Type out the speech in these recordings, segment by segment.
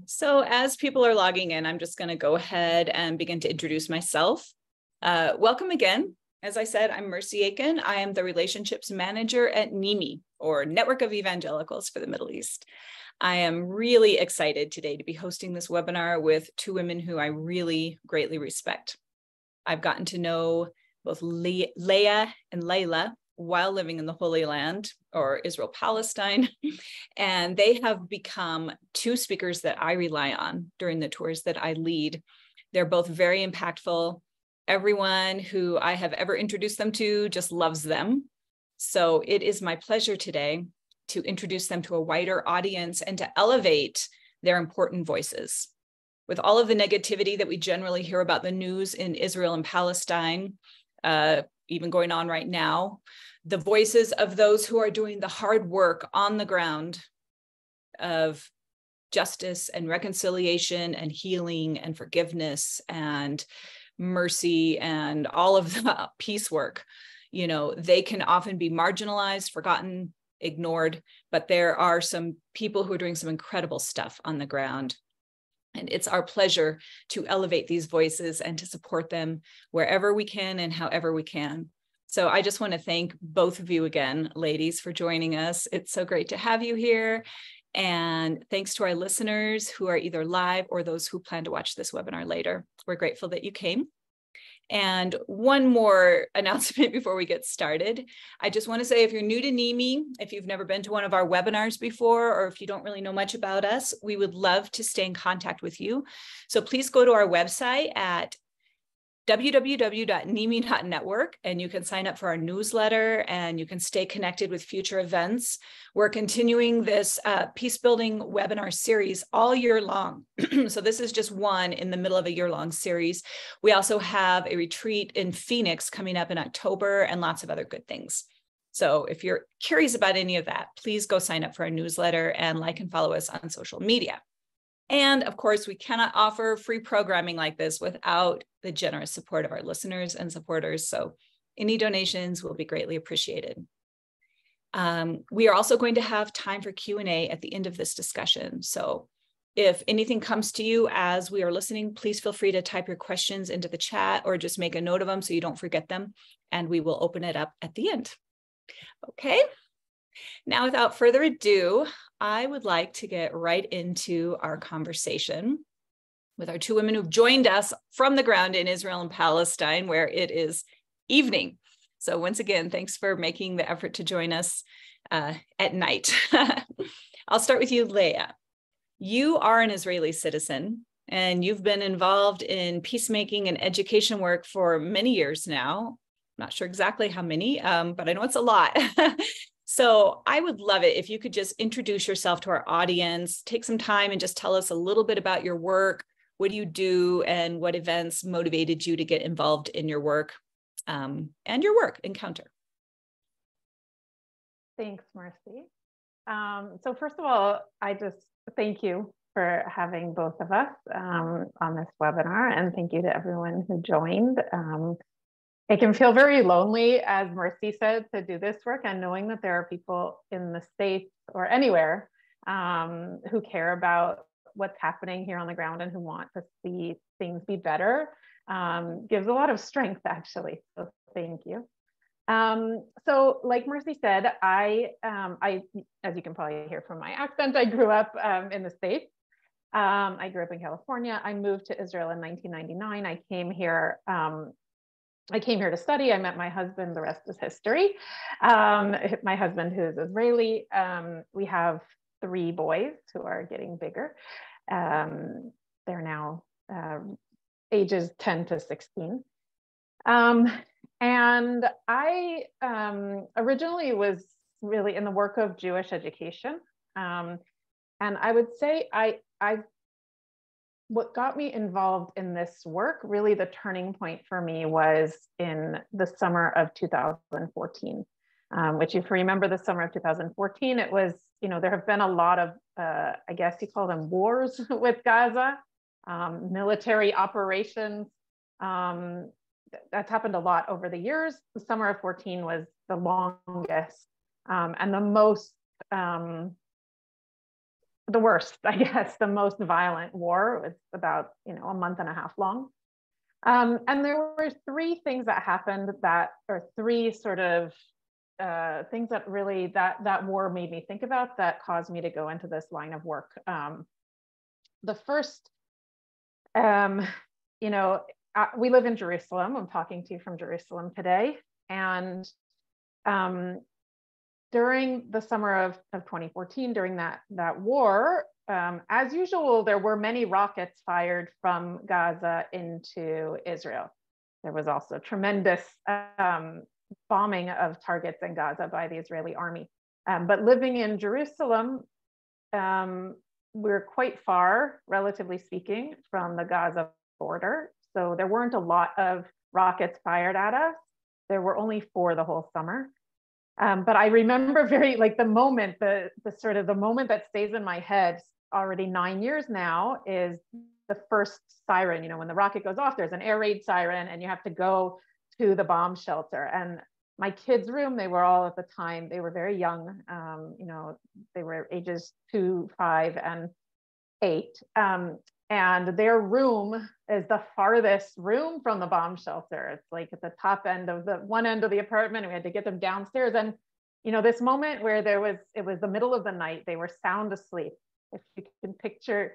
So as people are logging in, I'm just going to go ahead and begin to introduce myself. Welcome again. As I said, I'm Mercy Aiken. I am the Relationships Manager at NEME, or Network of Evangelicals for the Middle East. I am really excited today to be hosting this webinar with two women who I really greatly respect. I've gotten to know both Leah and Leila while living in the Holy Land, or Israel, Palestine, and they have become two speakers that I rely on during the tours that I lead. They're both very impactful. Everyone who I have ever introduced them to just loves them. So it is my pleasure today to introduce them to a wider audience and to elevate their important voices. With all of the negativity that we generally hear about the news in Israel and Palestine, even going on right now, the voices of those who are doing the hard work on the ground of justice and reconciliation and healing and forgiveness and mercy and all of the peace work, you know, they can often be marginalized, forgotten, ignored, but there are some people who are doing some incredible stuff on the ground. And it's our pleasure to elevate these voices and to support them wherever we can and however we can. So I just want to thank both of you again, ladies, for joining us. It's so great to have you here. And thanks to our listeners who are either live or those who plan to watch this webinar later. We're grateful that you came. And one more announcement before we get started. I just want to say, if you're new to NEME, if you've never been to one of our webinars before, or if you don't really know much about us, we would love to stay in contact with you. So please go to our website at www.neme.network, and you can sign up for our newsletter and you can stay connected with future events. We're continuing this peace building webinar series all year long. So this is just one in the middle of a year-long series. We also have a retreat in Phoenix coming up in October and lots of other good things. So if you're curious about any of that, please go sign up for our newsletter and like and follow us on social media. And of course, we cannot offer free programming like this without the generous support of our listeners and supporters. So any donations will be greatly appreciated. We are also going to have time for Q&A at the end of this discussion. So if anything comes to you as we are listening, please feel free to type your questions into the chat or just make a note of them so you don't forget them. And we will open it up at the end. Okay. Now, without further ado, I would like to get right into our conversation with our two women who've joined us from the ground in Israel and Palestine, where it is evening. So once again, thanks for making the effort to join us at night. I'll start with you, Leah. You are an Israeli citizen, and you've been involved in peacemaking and education work for many years now. Not sure exactly how many, but I know it's a lot. So I would love it if you could just introduce yourself to our audience, take some time and just tell us a little bit about your work. What do you do and what events motivated you to get involved in your work and your work, Encounter? Thanks, Mercy. So first of all, I just thank you for having both of us on this webinar, and thank you to everyone who joined. It can feel very lonely, as Mercy said, to do this work, and knowing that there are people in the States or anywhere who care about what's happening here on the ground and who want to see things be better gives a lot of strength, actually. So thank you. So like Mercy said, I, as you can probably hear from my accent, I grew up in the States. I grew up in California. I moved to Israel in 1999. I came here to study. I met my husband. The rest is history. My husband, who is Israeli. We have 3 boys who are getting bigger. They're now ages 10 to 16. And I originally was really in the work of Jewish education. And I would say what got me involved in this work, really the turning point for me, was in the summer of 2014, which, if you remember the summer of 2014, it was, there have been a lot of, I guess you call them wars with Gaza, military operations. That's happened a lot over the years. The summer of 14 was the longest and the the worst, I guess, the most violent war. It's about, a month and a half long. And there were three things that happened or three sort of things that really that war made me think about, that caused me to go into this line of work. The first, we live in Jerusalem. I'm talking to you from Jerusalem today. And during the summer of 2014, during that war, as usual, there were many rockets fired from Gaza into Israel. There was also tremendous bombing of targets in Gaza by the Israeli army. But living in Jerusalem, we're quite far, relatively speaking, from the Gaza border. So there weren't a lot of rockets fired at us. There were only 4 the whole summer. But I remember the moment, the moment that stays in my head, already 9 years now, is the first siren. When the rocket goes off, there's an air raid siren and you have to go to the bomb shelter. And my kids' room, they were all at the time, they were very young. They were ages 2, 5, and 8. And their room is the farthest room from the bomb shelter. It's like at the top end of one end of the apartment. We had to get them downstairs. And, this moment where it was the middle of the night, they were sound asleep. If you can picture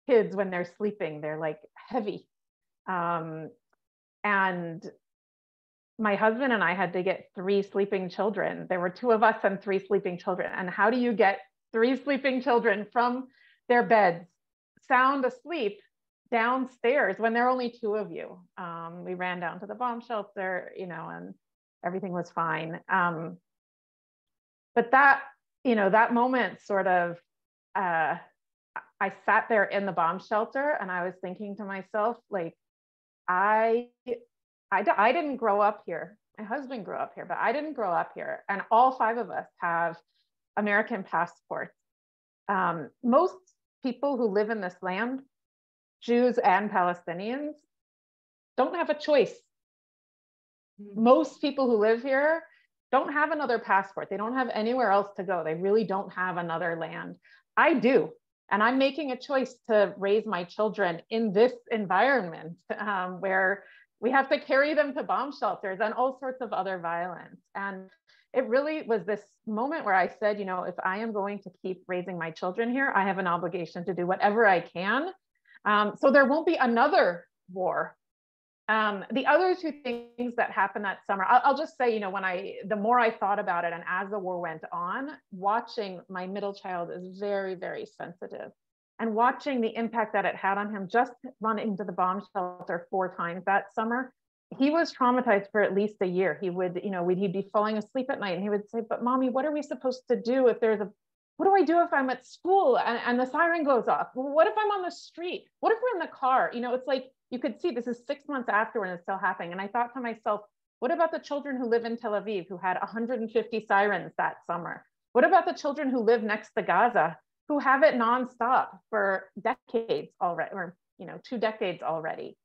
kids when they're sleeping, they're like heavy. And my husband and I had to get 3 sleeping children. There were 2 of us and 3 sleeping children. And how do you get 3 sleeping children from their beds, sound asleep, downstairs when there are only 2 of you? We ran down to the bomb shelter, and everything was fine. But that moment sort of, I sat there in the bomb shelter and I was thinking to myself, like, I didn't grow up here. My husband grew up here, but I didn't grow up here. And all 5 of us have American passports. Most people who live in this land, Jews and Palestinians, don't have a choice. Most people who live here don't have another passport. They don't have anywhere else to go. They really don't have another land. I do. And I'm making a choice to raise my children in this environment where we have to carry them to bomb shelters and all sorts of other violence. And it really was this moment where I said, if I am going to keep raising my children here, I have an obligation to do whatever I can. So there won't be another war. The other 2 things that happened that summer, I'll just say, the more I thought about it, and as the war went on, watching my middle child is very, very sensitive. And watching the impact that it had on him, just running to the bomb shelter 4 times that summer, he was traumatized for at least a year. He would, he'd be falling asleep at night and he would say, but mommy, what are we supposed to do if what do I do if I'm at school and the siren goes off? What if I'm on the street? What if we're in the car? It's like, you could see this is 6 months after and it's still happening. And I thought to myself, what about the children who live in Tel Aviv who had 150 sirens that summer? What about the children who live next to Gaza who have it nonstop for decades already, or 2 decades already?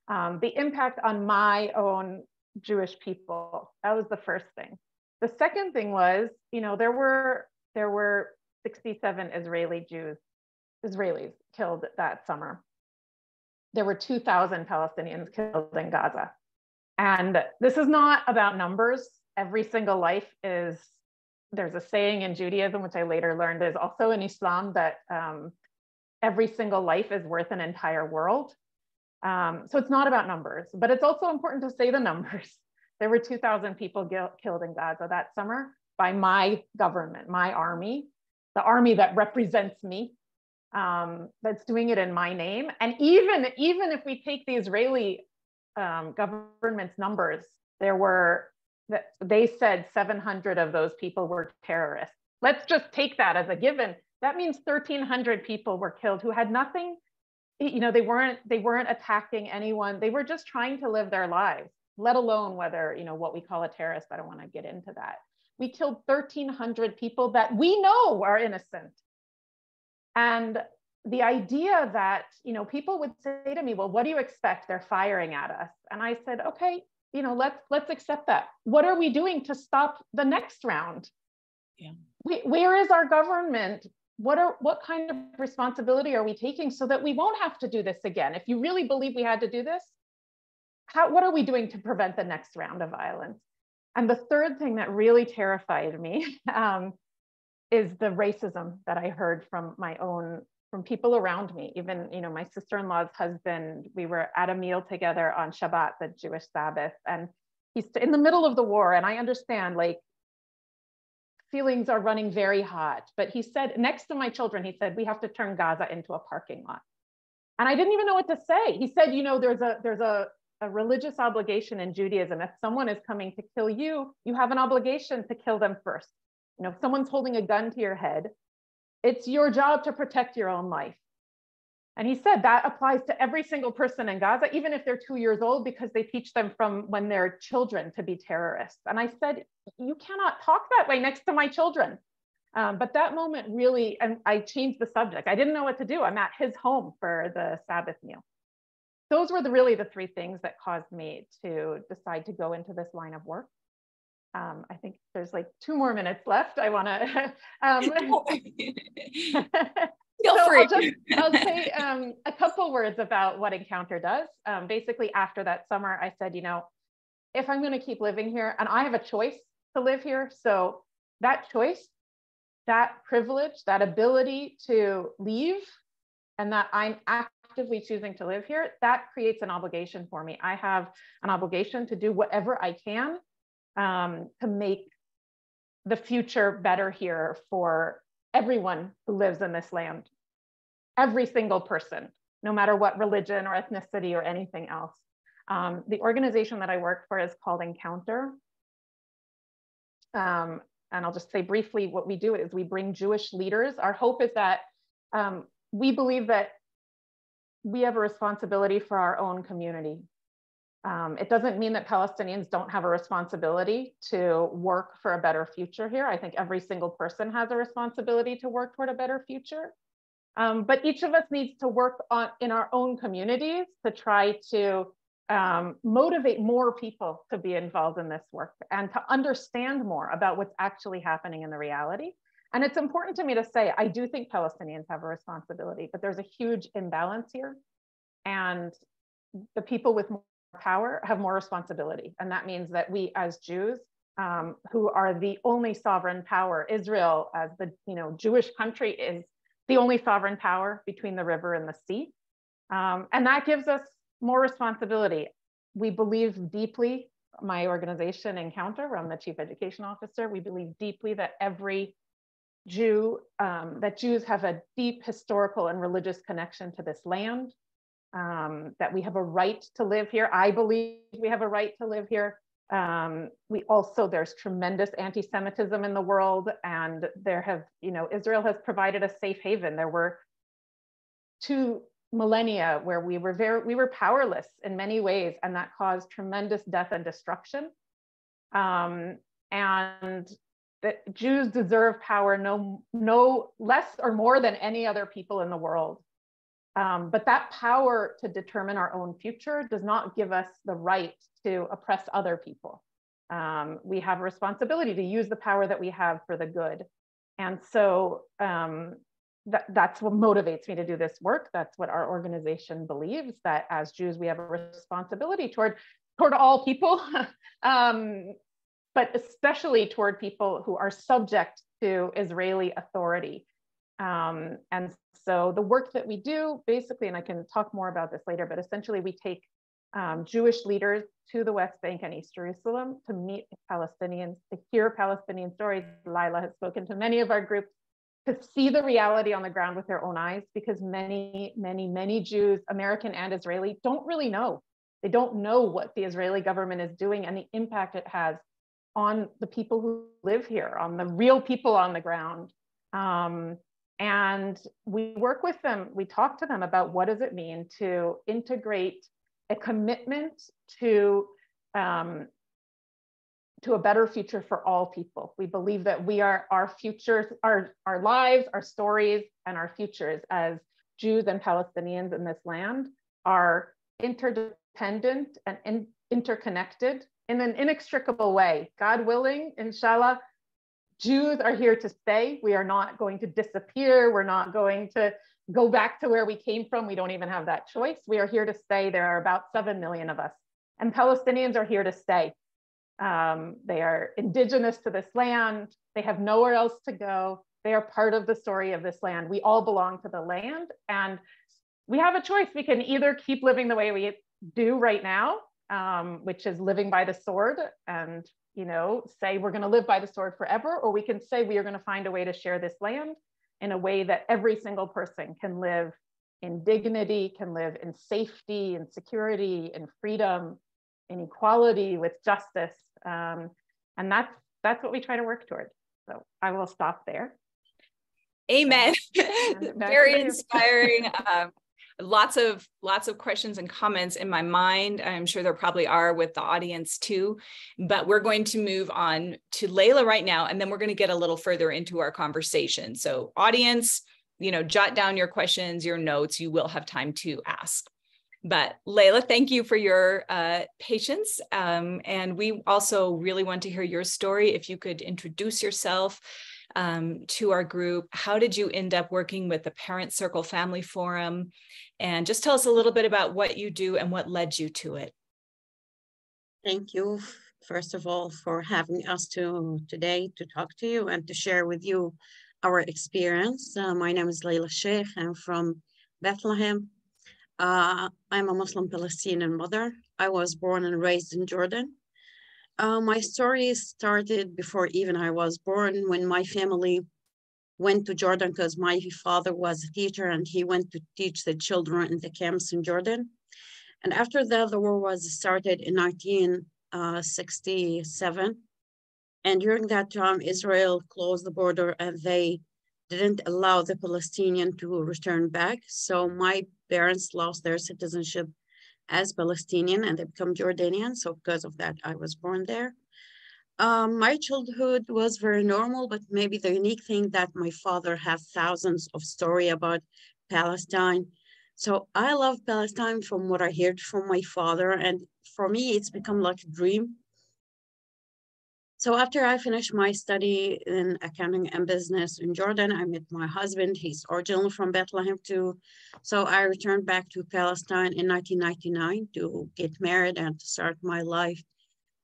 The impact on my own Jewish people, that was the first thing. The second thing was, there were 67 Israelis killed that summer. There were 2,000 Palestinians killed in Gaza. And this is not about numbers. Every single life is, there's a saying in Judaism, which I later learned is also in Islam, that every single life is worth an entire world. So it's not about numbers, but it's also important to say the numbers. There were 2,000 people killed in Gaza that summer by my government, my army, the army that represents me, that's doing it in my name. And even if we take the Israeli government's numbers, they said 700 of those people were terrorists. Let's just take that as a given. That means 1,300 people were killed who had nothing. They weren't attacking anyone. They were just trying to live their lives, let alone whether, what we call a terrorist. I don't want to get into that. We killed 1,300 people that we know are innocent. And the idea that, people would say to me, well, what do you expect? They're firing at us. And I said, okay, let's accept that. What are we doing to stop the next round? Yeah. Where is our government what kind of responsibility are we taking so that we won't have to do this again? If you really believe we had to do this, what are we doing to prevent the next round of violence? And the third thing that really terrified me is the racism that I heard from people around me. Even, my sister-in-law's husband, we were at a meal together on Shabbat, the Jewish Sabbath, and he's in the middle of the war. And I understand, like, feelings are running very hot, but he said, next to my children, he said, we have to turn Gaza into a parking lot. And I didn't even know what to say. He said, there's a religious obligation in Judaism. If someone is coming to kill you, you have an obligation to kill them first. If someone's holding a gun to your head, it's your job to protect your own life. And he said that applies to every single person in Gaza, even if they're 2 years old, because they teach them from when they're children to be terrorists. And I said, you cannot talk that way next to my children. But that moment really, and I changed the subject. I didn't know what to do. I'm at his home for the Sabbath meal. Those were really the three things that caused me to decide to go into this line of work. I think there's like 2 more minutes left. I want to. Feel free. I'll say a couple words about what Encounter does. Basically, after that summer, I said, if I'm going to keep living here, and I have a choice to live here, so that choice, that privilege, that ability to leave, and that I'm actively choosing to live here, that creates an obligation for me. I have an obligation to do whatever I can to make the future better here for everyone who lives in this land, every single person, no matter what religion or ethnicity or anything else. The organization that I work for is called Encounter. And I'll just say briefly, what we do is we bring Jewish leaders. Our hope is that we believe that we have a responsibility for our own community. It doesn't mean that Palestinians don't have a responsibility to work for a better future here. I think every single person has a responsibility to work toward a better future. But each of us needs to work in our own communities to try to motivate more people to be involved in this work and to understand more about what's actually happening in the reality. And it's important to me to say, I do think Palestinians have a responsibility, but there's a huge imbalance here. And the people with more power have more responsibility. And that means that we as Jews, who are the only sovereign power, Israel as the Jewish country is the only sovereign power between the river and the sea. And that gives us more responsibility. We believe deeply, my organization Encounter, where I'm the chief education officer, we believe deeply that every Jew, that Jews have a deep historical and religious connection to this land, that we have a right to live here. I believe we have a right to live here. There's tremendous anti-Semitism in the world, and Israel has provided a safe haven. There were 2 millennia where we were powerless in many ways, and that caused tremendous death and destruction. And that Jews deserve power no less or more than any other people in the world. But that power to determine our own future does not give us the right to oppress other people. We have a responsibility to use the power that we have for the good. And so that's what motivates me to do this work. That's what our organization believes, that as Jews, we have a responsibility toward all people, but especially toward people who are subject to Israeli authority. And so the work that we do, basically, and I can talk more about this later, but essentially we take Jewish leaders to the West Bank and East Jerusalem to meet Palestinians, to hear Palestinian stories. Lila has spoken to many of our groups, to see the reality on the ground with their own eyes, because many, many, many Jews, American and Israeli, don't really know. They don't know what the Israeli government is doing and the impact it has on the people who live here, on the real people on the ground. And we work with them, we talk to them about what does it mean to integrate a commitment to a better future for all people. We believe that our futures, our lives, our stories, and our futures as Jews and Palestinians in this land are interdependent and interconnected in an inextricable way. God willing, inshallah, Jews are here to stay. We are not going to disappear. We're not going to go back to where we came from. We don't even have that choice. We are here to stay. There are about 7 million of us. And Palestinians are here to stay. They are indigenous to this land. They have nowhere else to go. They are part of the story of this land. We all belong to the land. And we have a choice. We can either keep living the way we do right now, which is living by the sword and, you know, say we're going to live by the sword forever, or we can say we are going to find a way to share this land in a way that every single person can live in dignity, can live in safety and security and freedom, in equality with justice. And that's what we try to work toward. So I will stop there. Amen. Very inspiring. Lots of questions and comments in my mind. I'm sure there probably are with the audience too, but we're going to move on to Layla right now, and then we're going to get a little further into our conversation. So audience, you know, jot down your questions, your notes, you will have time to ask. But Layla, thank you for your patience. And we also really want to hear your story. If you could introduce yourself to our group. How did you end up working with the Parent Circle Family Forum? And just tell us a little bit about what you do and what led you to it. Thank you, first of all, for having us today to talk to you and to share with you our experience. My name is Leila Sheikh. I'm from Bethlehem. I'm a Muslim Palestinian mother. I was born and raised in Jordan. My story started before even I was born, when my family went to Jordan because my father was a teacher and he went to teach the children in the camps in Jordan. And after that, the war was started in 1967. And during that time, Israel closed the border and they didn't allow the Palestinian to return back. So my parents lost their citizenship as Palestinian and they become Jordanian. So because of that, I was born there. My childhood was very normal, but maybe the unique thing that my father had thousands of stories about Palestine. So I love Palestine from what I heard from my father. And for me, it's become like a dream. So after I finished my study in accounting and business in Jordan, I met my husband. He's originally from Bethlehem too. So I returned back to Palestine in 1999 to get married and to start my life.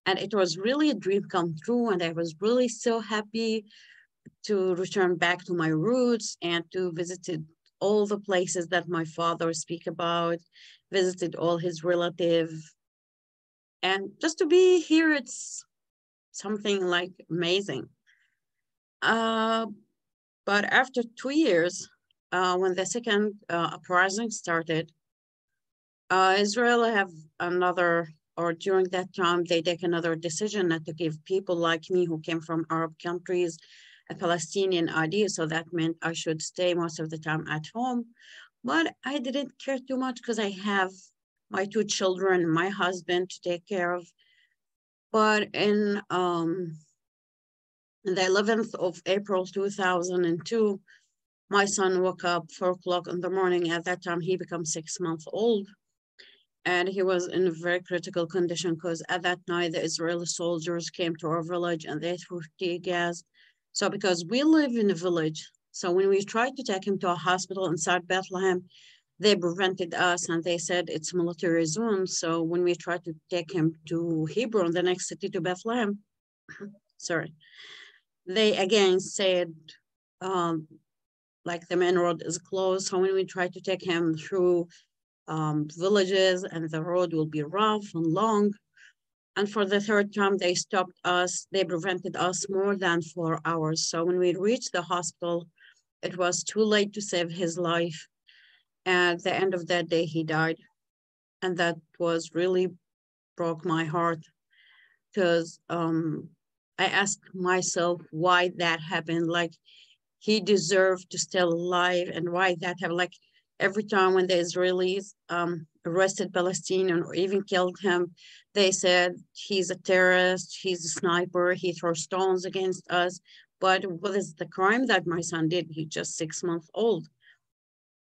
And it was really a dream come true. And I was really so happy to return back to my roots and to visit all the places that my father speak about, visited all his relatives. And just to be here, it's something like amazing. But after 2 years, when the second uprising started, Israel have another, or during that time, they take another decision not to give people like me who came from Arab countries a Palestinian ID. So that meant I should stay most of the time at home. But I didn't care too much because I have my 2 children, my husband to take care of. But in the 11th of April, 2002, my son woke up 4 o'clock in the morning. At that time, he became 6 months old. And he was in a very critical condition because at that night, the Israeli soldiers came to our village and they threw tear gas. So because we live in a village, so when we tried to take him to a hospital inside Bethlehem, they prevented us and they said it's military zone. So when we tried to take him to Hebron, the next city to Bethlehem, sorry, they again said, like the main road is closed. So when we tried to take him through villages and the road will be rough and long. And for the 3rd time, they stopped us. They prevented us more than 4 hours. So when we reached the hospital, it was too late to save his life. At the end of that day, he died. And that was really broke my heart because I asked myself why that happened. Like he deserved to still alive and why that happened. Like every time when the Israelis arrested Palestinian or even killed him, they said he's a terrorist, he's a sniper, he throws stones against us. But what is the crime that my son did? He's just 6 months old.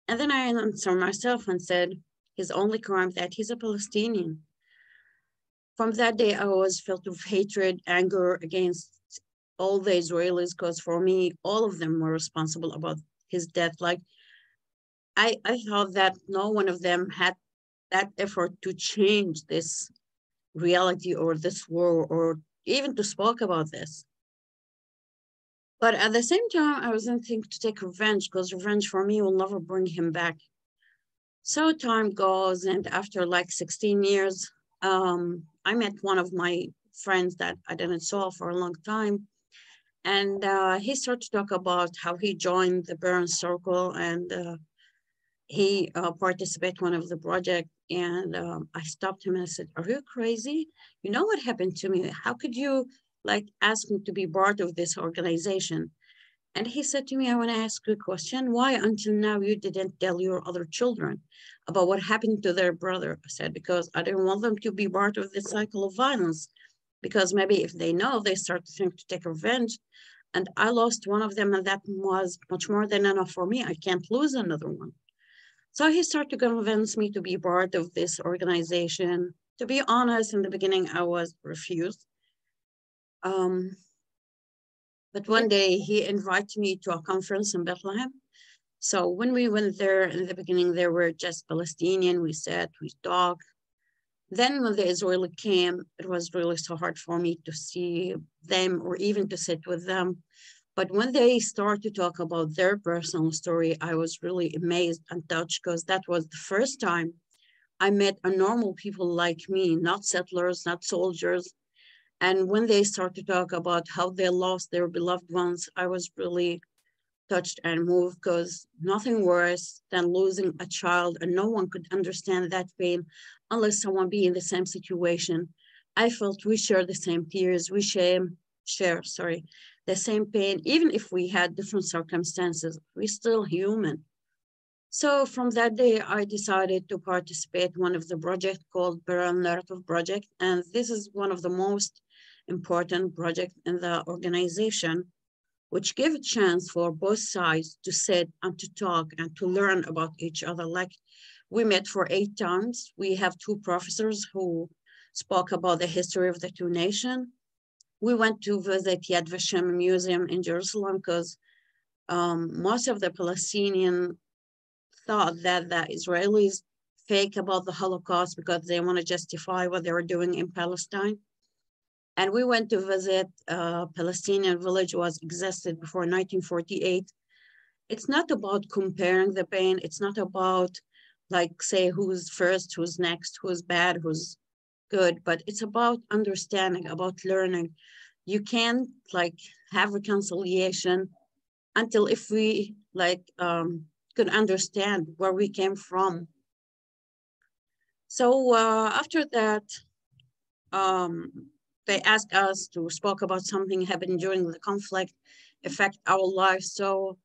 And then I answered myself and said, his only crime that he's a Palestinian. From that day, I was filled with hatred, anger against all the Israelis, because for me, all of them were responsible about his death. Like, I thought that no one of them had that effort to change this reality or this war, or even to speak about this. But at the same time, I wasn't thinking to take revenge, because revenge for me will never bring him back. So time goes, and after like 16 years, I met one of my friends that I didn't saw for a long time. And he started to talk about how he joined the Burn Circle, and he participated one of the project. And I stopped him and I said, "Are you crazy? You know what happened to me? How could you like ask me to be part of this organization?" And he said to me, "I want to ask you a question. Why until now you didn't tell your other children about what happened to their brother?" I said, "Because I didn't want them to be part of this cycle of violence. Because maybe if they know, they start to think to take revenge. And I lost one of them, and that was much more than enough for me. I can't lose another one." So he started to convince me to be part of this organization. To be honest, in the beginning, I was refused. But one day he invited me to a conference in Bethlehem. So when we went there in the beginning, there were just Palestinian. We sat, we talked. Then when the Israeli came, it was really so hard for me to see them or even to sit with them. But when they started to talk about their personal story, I was really amazed and touched, because that was the first time I met a normal people like me, not settlers, not soldiers. And when they started to talk about how they lost their beloved ones, I was really touched and moved, because nothing worse than losing a child, and no one could understand that pain unless someone be in the same situation. I felt we share the same tears, we share the same pain, even if we had different circumstances, we're still human. So from that day, I decided to participate in one of the projects called Narrative Project, and this is one of the most important projects in the organization, which give a chance for both sides to sit and to talk and to learn about each other. Like, we met for 8 times. We have 2 professors who spoke about the history of the 2 nations. We went to visit Yad Vashem Museum in Jerusalem, because most of the Palestinians thought that the Israelis fake about the Holocaust because they want to justify what they were doing in Palestine. And we went to visit a Palestinian village was existed before 1948. It's not about comparing the pain. It's not about like say who's first, who's next, who's bad, who's good, but it's about understanding, about learning. You can't like have reconciliation until if we like could understand where we came from. So after that, they asked us to speak about something happened during the conflict, affect our lives. So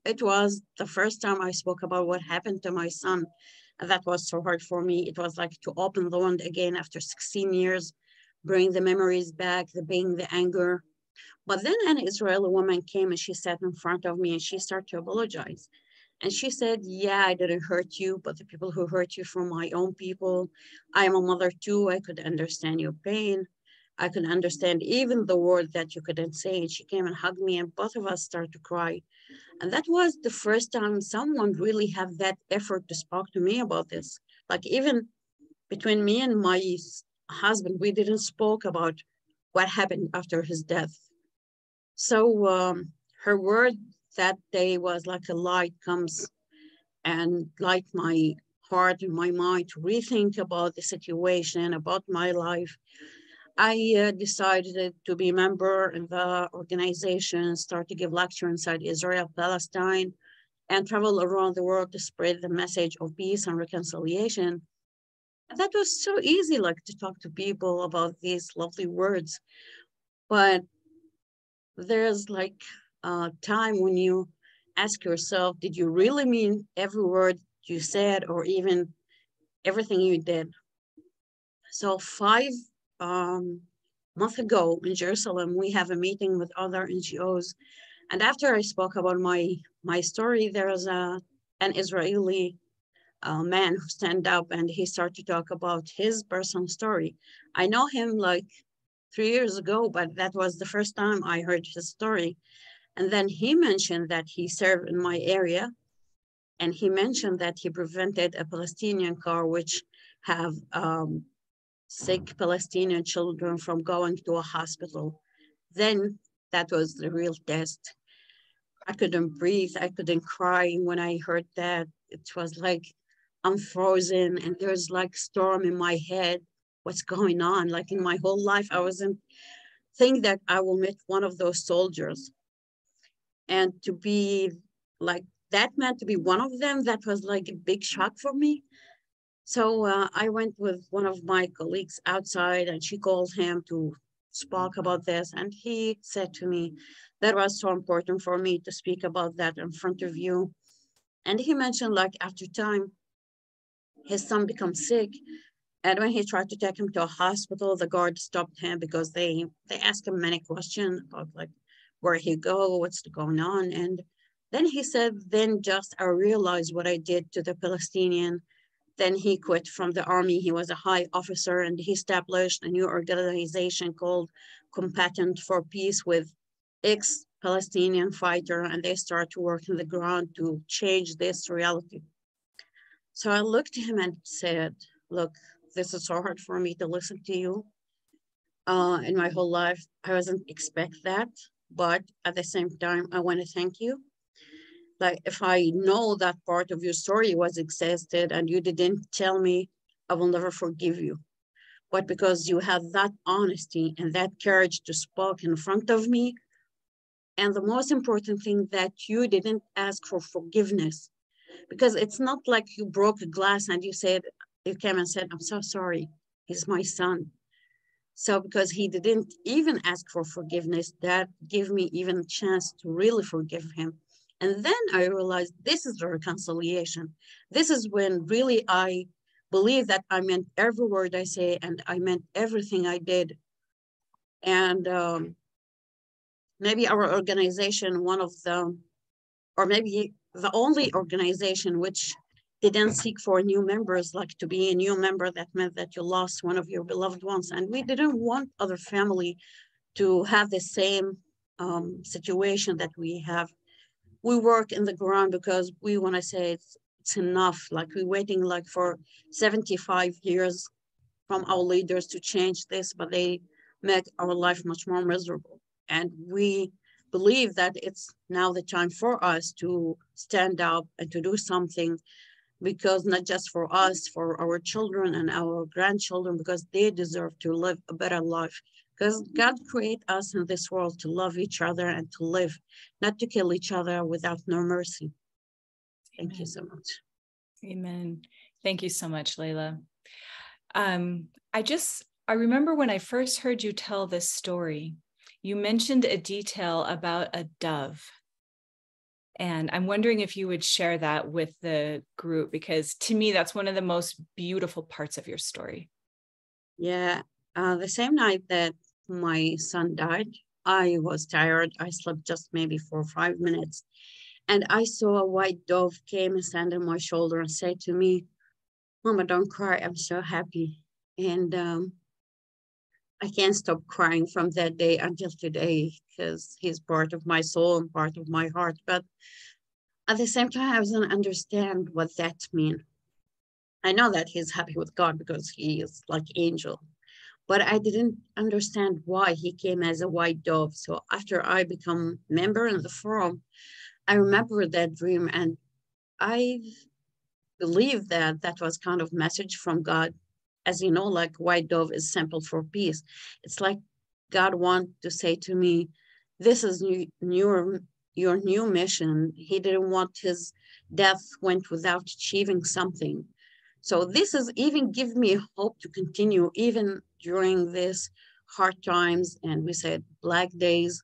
it was the first time I spoke about what happened to my son. And that was so hard for me. It was like to open the wound again after 16 years, bring the memories back, the pain, the anger. But then an Israeli woman came and she sat in front of me and she started to apologize. And she said, "Yeah, I didn't hurt you, but the people who hurt you from my own people. I am a mother too. I could understand your pain. I could understand even the word that you couldn't say." And she came and hugged me and both of us started to cry. And that was the first time someone really had that effort to speak to me about this. Like even between me and my husband, we didn't spoke about what happened after his death. So her word that day was like a light comes and light my heart and my mind to rethink about the situation, about my life. I decided to be a member in the organization, start to give lecture inside Israel and Palestine, and travel around the world to spread the message of peace and reconciliation. And that was so easy, like to talk to people about these lovely words. But there's like a time when you ask yourself, did you really mean every word you said or even everything you did? So 5 months ago in Jerusalem, we have a meeting with other NGOs. And after I spoke about my story, there was an Israeli man who stand up and he started to talk about his personal story. I know him like 3 years ago, but that was the first time I heard his story. And then he mentioned that he served in my area, and he mentioned that he prevented a Palestinian car which have sick Palestinian children from going to a hospital. Then that was the real test. I couldn't breathe. I couldn't cry when I heard that. It was like I'm frozen and there's like storm in my head. What's going on? Like in my whole life, I wasn't think that I will meet one of those soldiers. And to be like that meant to be one of them, that was like a big shock for me. So I went with one of my colleagues outside and she called him to speak about this. And he said to me, that was so important for me to speak about that in front of you. And he mentioned like after time, his son becomes sick. And when he tried to take him to a hospital, the guard stopped him because they asked him many questions about like where he go, what's going on. And then he said, then just I realized what I did to the Palestinian. Then he quit from the army. He was a high officer and he established a new organization called Combatant for Peace with ex-Palestinian fighter. And they start to work on the ground to change this reality. So I looked at him and said, look, this is so hard for me to listen to you. In my whole life, I wasn't expect that. But at the same time, I want to thank you. Like if I know that part of your story was existed and you didn't tell me, I will never forgive you. But because you had that honesty and that courage to speak in front of me, and the most important thing that you didn't ask for forgiveness, because it's not like you broke a glass and you came and said, I'm so sorry, he's my son. So because he didn't even ask for forgiveness, that gave me even a chance to really forgive him. And then I realized this is the reconciliation. This is when really I believe that I meant every word I say and I meant everything I did. And maybe our organization, one of them, or maybe the only organization which didn't seek for new members, like to be a new member, that meant that you lost one of your beloved ones. And we didn't want other family to have the same situation that we have. We work in the ground because we want to say it's enough. Like we're waiting like for 75 years from our leaders to change this, but they make our life much more miserable. And we believe that it's now the time for us to stand up and to do something, because not just for us, for our children and our grandchildren, because they deserve to live a better life. Because God created us in this world to love each other and to live, not to kill each other without no mercy. Thank you so much. Amen. Thank you so much, Layla. I remember when I first heard you tell this story, you mentioned a detail about a dove. And I'm wondering if you would share that with the group, because to me, that's one of the most beautiful parts of your story. Yeah, the same night that my son died, I was tired. I slept just maybe for 5 minutes. And I saw a white dove came and stand on my shoulder and say to me, Mama, don't cry. I'm so happy. And I can't stop crying from that day until today, because he's part of my soul and part of my heart. But at the same time, I don't understand what that means. I know that he's happy with God because he is like angel, but I didn't understand why he came as a white dove. So after I become member in the forum, I remember that dream, and I believe that that was kind of message from God. As you know, like white dove is simple for peace. It's like God want to say to me, this is your new mission. He didn't want his death went without achieving something. So this is even give me hope to continue even during this hard times. And we said black days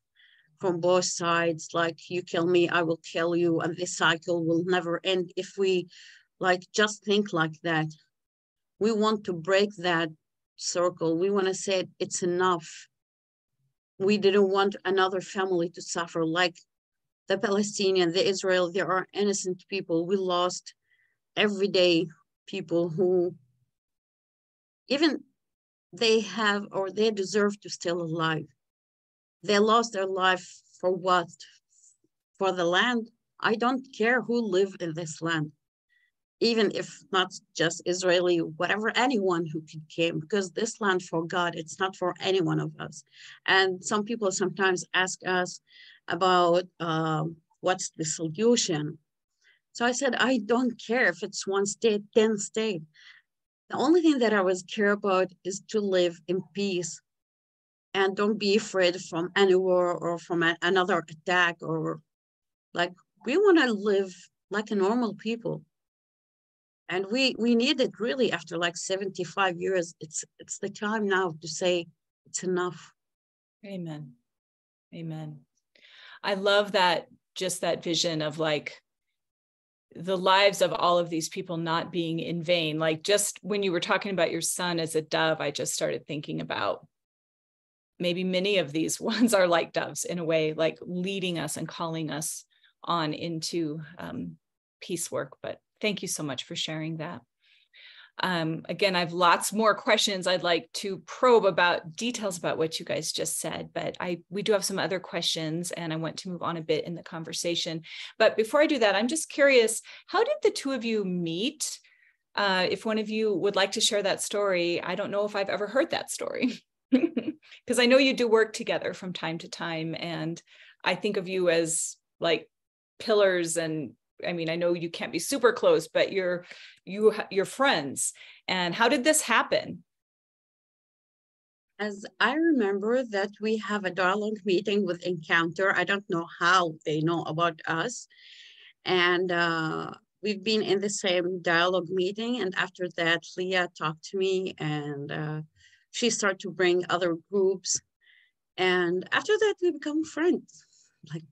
from both sides, like you kill me, I will kill you. And this cycle will never end if we like just think like that. We want to break that circle. We want to say it's enough. We didn't want another family to suffer like the Palestinian, the Israel. There are innocent people. We lost every day people who even they have or they deserve to still alive. They lost their life for what? For the land. I don't care who live in this land, even if not just Israeli, whatever, anyone who came, because this land for God, it's not for any one of us. And some people sometimes ask us about what's the solution. So I said, I don't care if it's one state, 10 states. The only thing that I was care about is to live in peace and don't be afraid from any war or from another attack, or like, we want to live like a normal people. And we need it really after like 75 years. It's the time now to say it's enough. Amen. Amen. I love that, just that vision of like the lives of all of these people not being in vain. Like, just when you were talking about your son as a dove, I just started thinking about maybe many of these ones are like doves in a way, like leading us and calling us on into peace work. But thank you so much for sharing that. Again, I have lots more questions I'd like to probe about details about what you guys just said, but we do have some other questions and I want to move on a bit in the conversation. But before I do that, I'm just curious, how did the two of you meet? If one of you would like to share that story, I don't know if I've ever heard that story, because I know you do work together from time to time. And I think of you as like pillars, and I mean, I know you can't be super close, but you're friends. And how did this happen? As I remember that we have a dialogue meeting with Encounter. I don't know how they know about us. And we've been in the same dialogue meeting. And after that, Leah talked to me and she started to bring other groups. And after that, we become friends. Like,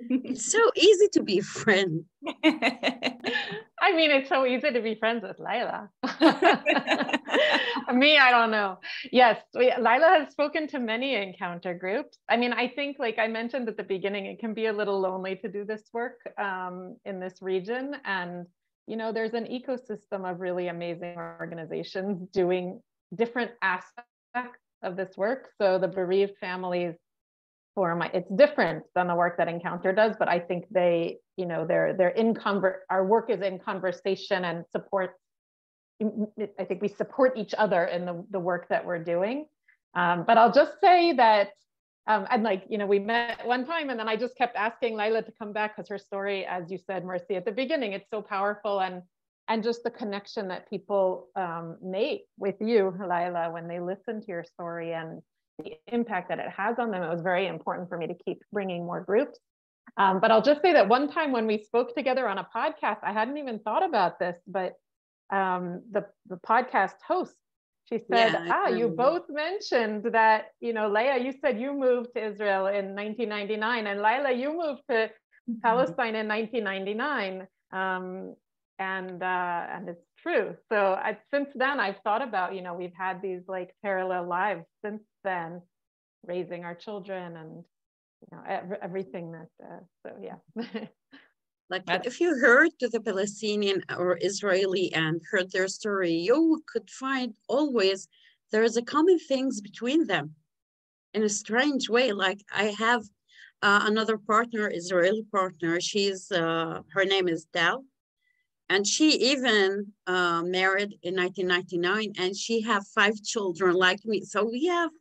it's so easy to be a friend. I mean, it's so easy to be friends with Leila. Me, I don't know. Yes, Leila has spoken to many Encounter groups. I mean, I think, like I mentioned at the beginning, it can be a little lonely to do this work in this region. And, you know, there's an ecosystem of really amazing organizations doing different aspects of this work. So the bereaved families forum, it's different than the work that Encounter does, but I think they, you know, our work is in conversation and support. I think we support each other in the work that we're doing. But I'll just say that, and like, you know, we met one time and then I just kept asking Leila to come back because her story, as you said, Mercy, at the beginning, it's so powerful, and just the connection that people make with you, Leila, when they listen to your story and the impact that it has on them. It was very important for me to keep bringing more groups. But I'll just say that one time when we spoke together on a podcast, I hadn't even thought about this, but the podcast host, she said, you both mentioned that, you know, Leah, you said you moved to Israel in 1999, and Leila, you moved to Palestine in 1999. And it's true. So since then, I've thought about, you know, we've had these like parallel lives since then, raising our children and, you know, everything that, so yeah. Like, if you heard to the Palestinian or Israeli and heard their story, you could find always there is a common things between them in a strange way. Like, I have another partner, Israeli partner. She's, her name is Dal. And she even married in 1999, and she have 5 children like me. So we have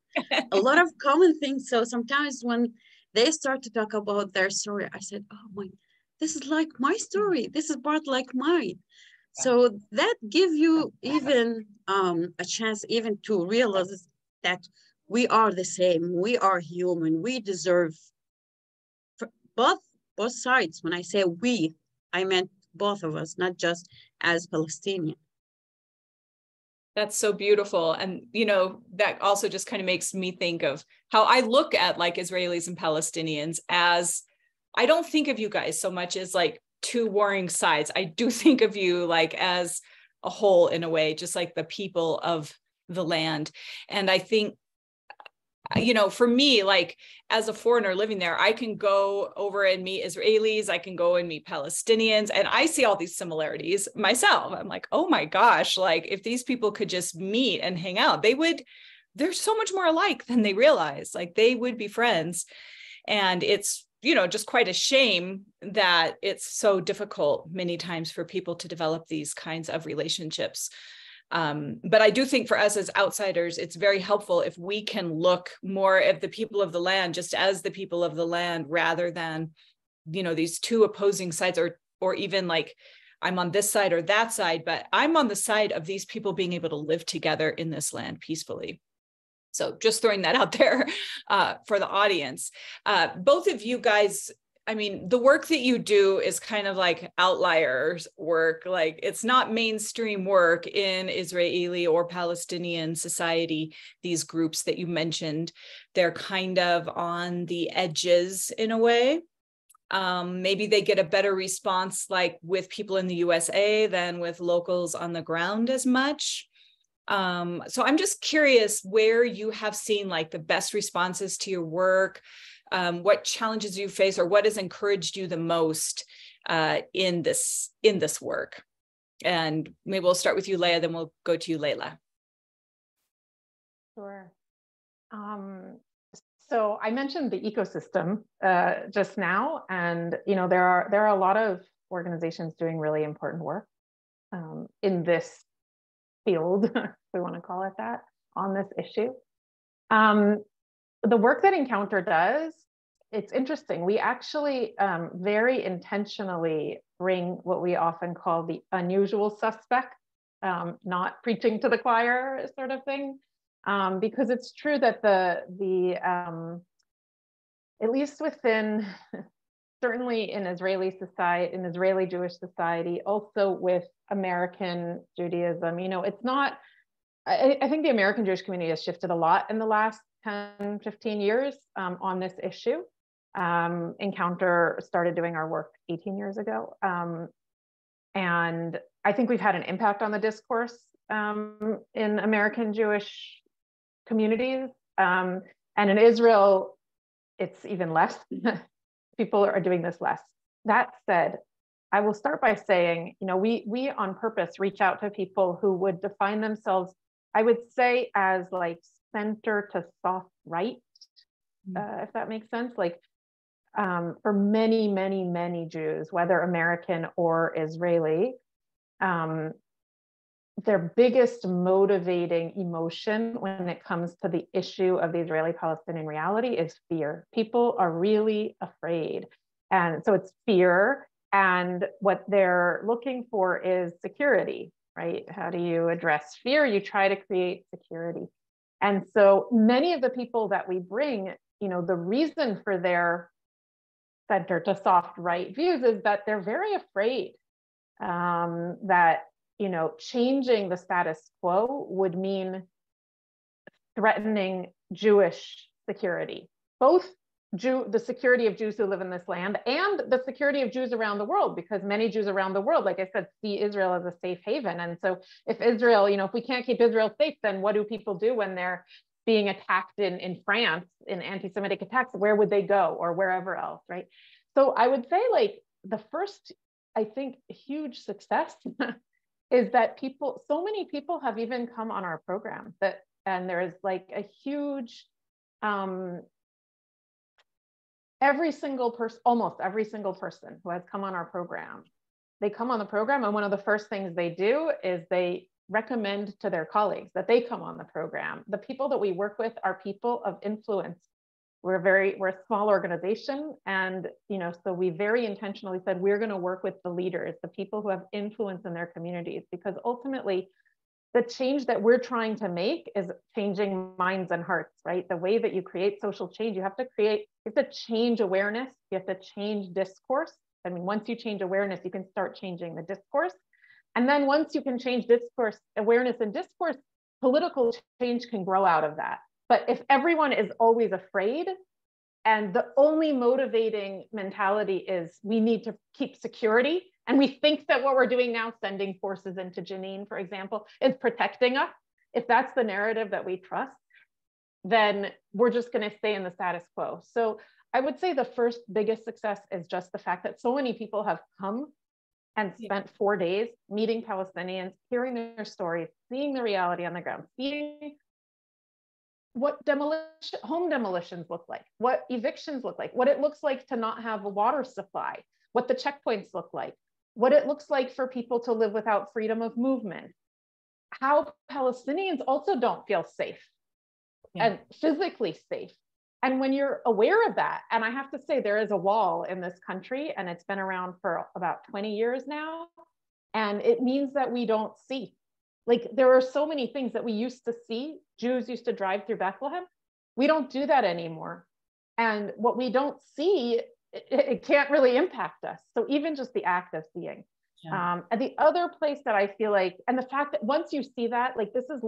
a lot of common things. So sometimes when they start to talk about their story, I said, oh my, this is like my story. This is part like mine. So that gives you even a chance even to realize that we are the same. We are human. We deserve both sides. When I say we, I meant both of us, not just as Palestinian. That's so beautiful. And, you know, that also just kind of makes me think of how I look at like Israelis and Palestinians as, I don't think of you guys so much as like two warring sides. I do think of you like as a whole in a way, just like the people of the land. And I think, you know, for me, like as a foreigner living there, I can go over and meet Israelis, I can go and meet Palestinians, and I see all these similarities myself. I'm like, oh my gosh, like if these people could just meet and hang out, they they're so much more alike than they realize. Like they would be friends. And it's, just quite a shame that it's so difficult many times for people to develop these kinds of relationships. But I do think for us as outsiders, it's very helpful if we can look more at the people of the land just as the people of the land, rather than, these two opposing sides, or even like I'm on this side or that side, but I'm on the side of these people being able to live together in this land peacefully. So just throwing that out there for the audience. Both of you guys, I mean, the work that you do is kind of like outliers work. Like it's not mainstream work in Israeli or Palestinian society. These groups that you mentioned, they're kind of on the edges in a way. Maybe they get a better response like with people in the USA than with locals on the ground as much. So I'm just curious where you have seen like the best responses to your work, what challenges you face, or what has encouraged you the most in this work. And maybe we'll start with you, Leah, then we'll go to you, Layla. Sure. So I mentioned the ecosystem just now, and there are a lot of organizations doing really important work in this field, if we want to call it that, on this issue. The work that Encounter does, it's interesting. We actually very intentionally bring what we often call the unusual suspect, not preaching to the choir sort of thing, because it's true that the at least within, certainly in Israeli society, in Israeli Jewish society, also with American Judaism, it's not, I think the American Jewish community has shifted a lot in the last 10, 15 years on this issue. Encounter started doing our work 18 years ago. And I think we've had an impact on the discourse in American Jewish communities. And in Israel, it's even less. People are doing this less. That said, I will start by saying, we on purpose reach out to people who would define themselves, I would say, as like center to soft right, if that makes sense. Like for many, many, many Jews, whether American or Israeli, their biggest motivating emotion when it comes to the issue of the Israeli-Palestinian reality is fear. People are really afraid. And so it's fear. And what they're looking for is security, right? How do you address fear? You try to create security. And so many of the people that we bring, the reason for their center to soft right views is that they're very afraid that changing the status quo would mean threatening Jewish security, both the security of Jews who live in this land and the security of Jews around the world, because many Jews around the world, like I said, see Israel as a safe haven. And so if Israel, if we can't keep Israel safe, then what do people do when they're being attacked in France in anti-Semitic attacks? Where would they go, or wherever else, right? So I would say like the first, I think, huge success is that so many people have even come on our program and there is like a huge, almost every single person who has come on our program, they come on the program, and one of the first things they do is they recommend to their colleagues that they come on the program. The people that we work with are people of influence. We're a small organization. And, so we very intentionally said, we're going to work with the leaders, the people who have influence in their communities, because ultimately the change that we're trying to make is changing minds and hearts, right? The way that you create social change, you have to change awareness. You have to change discourse. I mean, once you change awareness, you can start changing the discourse. And then once you can change discourse, awareness and discourse, political change can grow out of that. But if everyone is always afraid, and the only motivating mentality is we need to keep security, and we think that what we're doing now, sending forces into Jenin, for example, is protecting us, if that's the narrative that we trust, then we're just going to stay in the status quo. So I would say the first biggest success is just the fact that so many people have come and spent 4 days meeting Palestinians, hearing their stories, seeing the reality on the ground, seeing what home demolitions look like, what evictions look like, what it looks like to not have a water supply, what the checkpoints look like, what it looks like for people to live without freedom of movement, how Palestinians also don't feel safe and physically safe. And when you're aware of that, and I have to say, there is a wall in this country, and it's been around for about 20 years now, and it means that we don't see. Like, there are so many things that we used to see. Jews used to drive through Bethlehem. We don't do that anymore. And what we don't see, it can't really impact us. So even just the act of seeing. And the other place that I feel like, and the fact that once you see that, like, this is the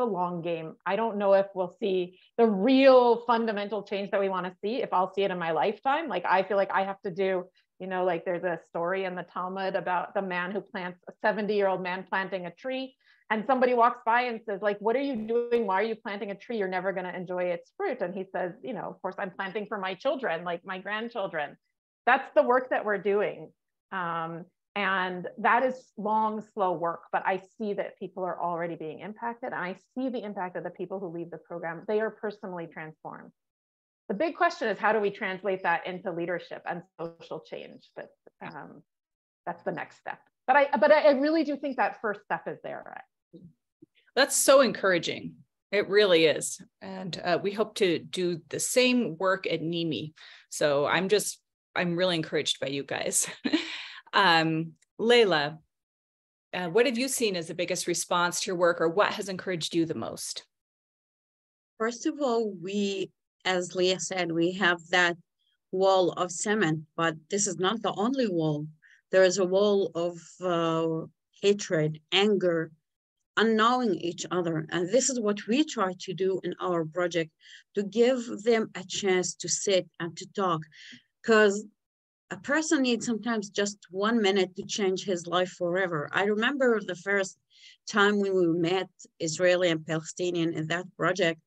long game. I don't know if we'll see the real fundamental change that we want to see, if I'll see it in my lifetime. Like, I feel like I have to do, you know, like there's a story in the Talmud about the man who plants, a 70-year-old man planting a tree, and somebody walks by and says, like, what are you doing? Why are you planting a tree? You're never going to enjoy its fruit. And he says, you know, of course, I'm planting for my children, like my grandchildren. That's the work that we're doing. And that is long, slow work, but I see that people are already being impacted, and I see the impact of the people who leave the program. They are personally transformed. The big question is, how do we translate that into leadership and social change? But that's the next step. But I really do think that first step is there. That's so encouraging. It really is. And we hope to do the same work at NEME. So I'm really encouraged by you guys. Leila, what have you seen as the biggest response to your work, or what has encouraged you the most? First of all, as Leah said, we have that wall of cement, but this is not the only wall. There is a wall of hatred, anger, unknowing each other. And this is what we try to do in our project, to give them a chance to sit and to talk. Because a person needs sometimes just 1 minute to change his life forever. I remember the first time when we met Israeli and Palestinian in that project,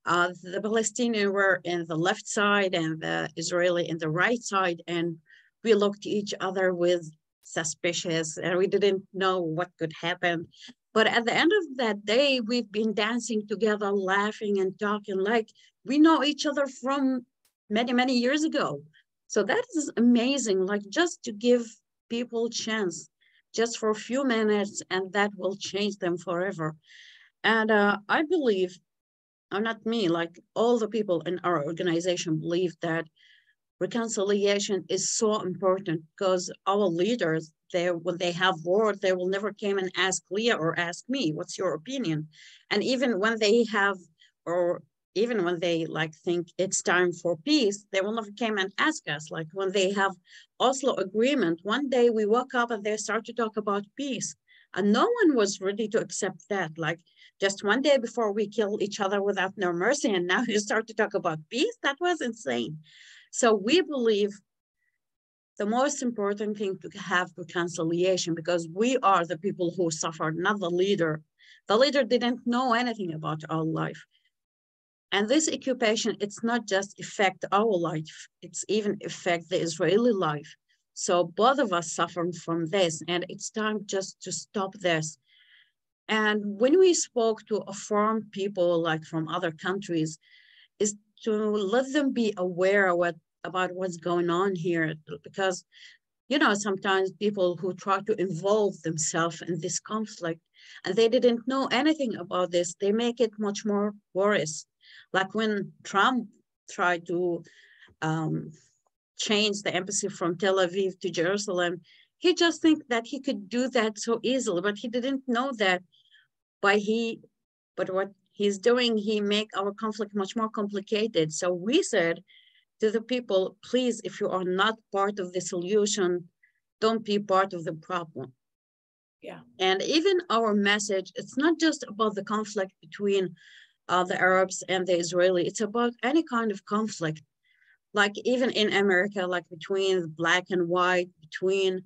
the Palestinians were in the left side and the Israeli in the right side. And we looked at each other with suspicious, and we didn't know what could happen. But at the end of that day, we've been dancing together, laughing and talking like we know each other from many, many years ago. So that is amazing, like just to give people a chance, just for a few minutes, and that will change them forever. And I believe, or not me, like all the people in our organization believe that reconciliation is so important, because our leaders, when they have word, they will never come and ask Leah or ask me, what's your opinion? And even when they have, or even when they like think it's time for peace, they will never come and ask us. Like when they have Oslo agreement, one day we woke up and they start to talk about peace, and no one was ready to accept that. Like just one day before we kill each other without no mercy, and now you start to talk about peace. That was insane. So we believe the most important thing to have reconciliation, because we are the people who suffered, not the leader. The leader didn't know anything about our life. And this occupation, it's not just affect our life, it's even affect the Israeli life. So both of us suffer from this, and it's time just to stop this. And when we spoke to affirm people like from other countries, is to let them be aware about what's going on here. Because, you know, sometimes people who try to involve themselves in this conflict and they didn't know anything about this, they make it much more worse. Like when Trump tried to change the embassy from Tel Aviv to Jerusalem, he just think that he could do that so easily, but he didn't know that but what he's doing, he make our conflict much more complicated. So we said to the people, please, if you are not part of the solution, don't be part of the problem. Yeah. And even our message, it's not just about the conflict between the Arabs and the Israeli, it's about any kind of conflict. Like even in America, like between black and white, between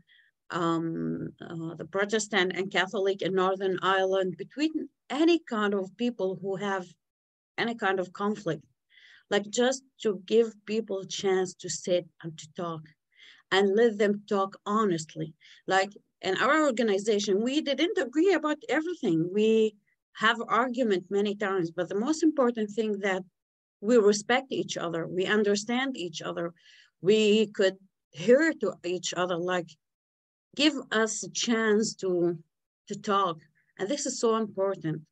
the Protestant and Catholic in Northern Ireland, between any kind of people who have any kind of conflict, like just to give people a chance to sit and to talk and let them talk honestly. Like in our organization, we didn't agree about everything. We have argument many times, but the most important thing that we respect each other, we understand each other, we could hear to each other, like give us a chance to talk. And this is so important.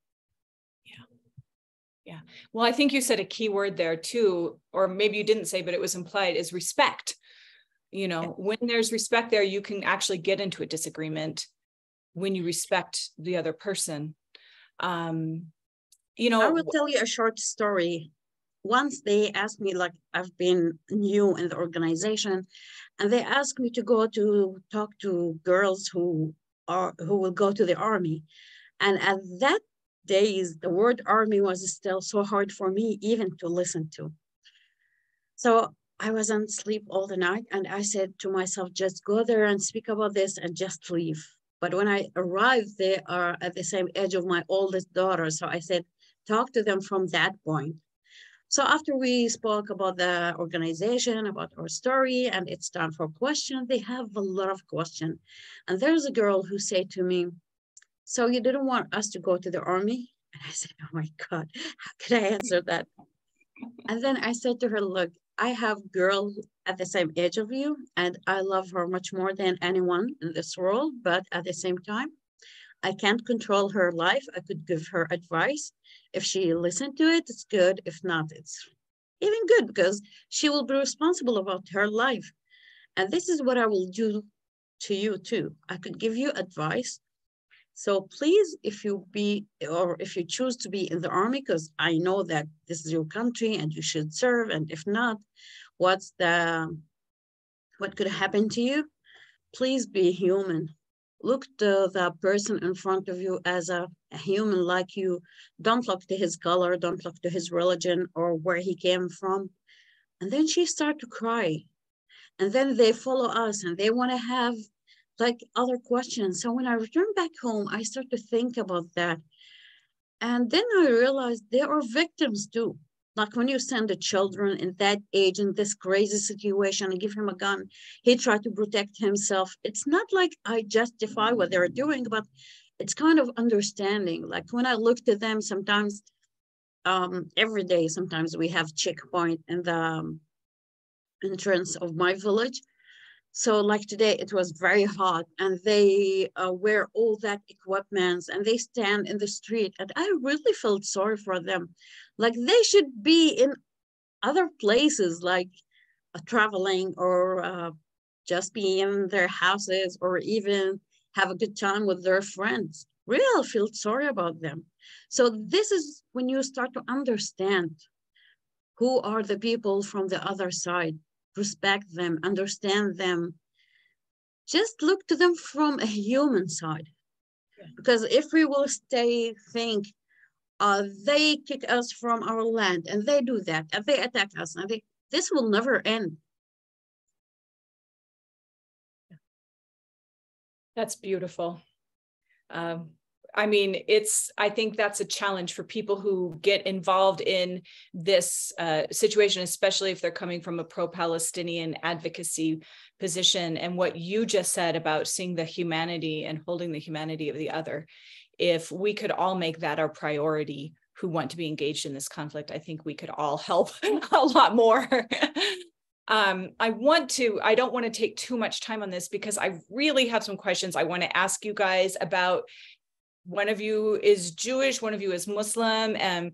Yeah. Well, I think you said a key word there too, or maybe you didn't say, but it was implied, is respect. You know, when there's respect there, you can actually get into a disagreement when you respect the other person. You know, I will tell you a short story. Once they asked me, like, I've been new in the organization, and they asked me to go to talk to girls who will go to the army. And at that days, the word army was still so hard for me even to listen to. So I was on sleep all the night, and I said to myself, just go there and speak about this and just leave. But when I arrived, they are at the same age of my oldest daughter. So I said, talk to them from that point. So after we spoke about the organization, about our story, and it's time for questions, they have a lot of questions. And there's a girl who said to me, so you didn't want us to go to the army? And I said, oh my God, how could I answer that? And then I said to her, look, I have girls at the same age of you, and I love her much more than anyone in this world. But at the same time, I can't control her life. I could give her advice. If she listened to it, it's good. If not, it's even good, because she will be responsible about her life. And this is what I will do to you too. I could give you advice. So please, if you choose to be in the army, because I know that this is your country and you should serve. And if not, what could happen to you? Please be human. Look to the person in front of you as a human like you. Don't look to his color, don't look to his religion or where he came from. And then she started to cry. And then they follow us and they want to have like other questions. So when I returned back home, I started to think about that. And then I realized they are victims too. Like when you send the children in that age in this crazy situation and give him a gun, he tried to protect himself. It's not like I justify what they're doing, but it's kind of understanding. Like when I look to them sometimes, every day, sometimes we have checkpoint in the entrance of my village. So like today, it was very hot and they wear all that equipment and they stand in the street. And I really felt sorry for them. Like they should be in other places, like traveling or just be in their houses or even have a good time with their friends. Really feel sorry about them. So this is when you start to understand who are the people from the other side, respect them, understand them. Just look to them from a human side. Because if we will think, they kick us from our land and they do that and they attack us, and this will never end. That's beautiful. I mean, I think that's a challenge for people who get involved in this situation, especially if they're coming from a pro-Palestinian advocacy position. And what you just said about seeing the humanity and holding the humanity of the other, if we could all make that our priority who want to be engaged in this conflict, I think we could all help a lot more. I don't want to take too much time on this because I really have some questions I want to ask you guys about. One of you is Jewish, one of you is Muslim, and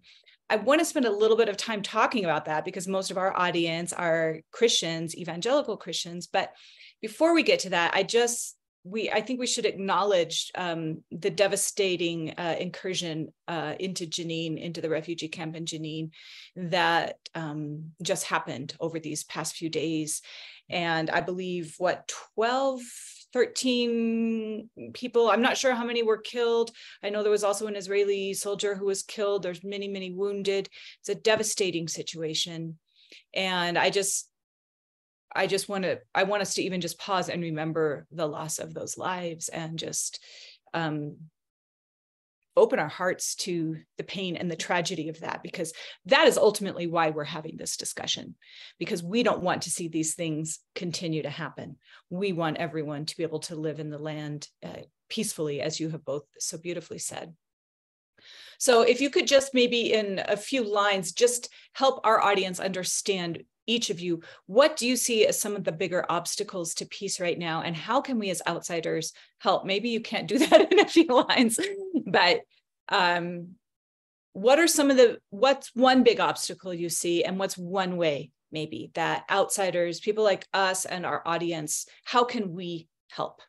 I want to spend a little bit of time talking about that because most of our audience are Christians, evangelical Christians. But before we get to that, I think we should acknowledge the devastating incursion into Jenin, into the refugee camp in Jenin that just happened over these past few days. And I believe 13 people, I'm not sure how many were killed. I know there was also an Israeli soldier who was killed. There's many, many wounded. It's a devastating situation. And I want us to even just pause and remember the loss of those lives and just open our hearts to the pain and the tragedy of that, because that is ultimately why we're having this discussion, because we don't want to see these things continue to happen. We want everyone to be able to live in the land peacefully, as you have both so beautifully said. So if you could just maybe in a few lines, just help our audience understand, each of you, what do you see as some of the bigger obstacles to peace right now? And how can we as outsiders help? Maybe you can't do that in a few lines, but what's one big obstacle you see, and what's one way maybe that outsiders, people like us and our audience, how can we help?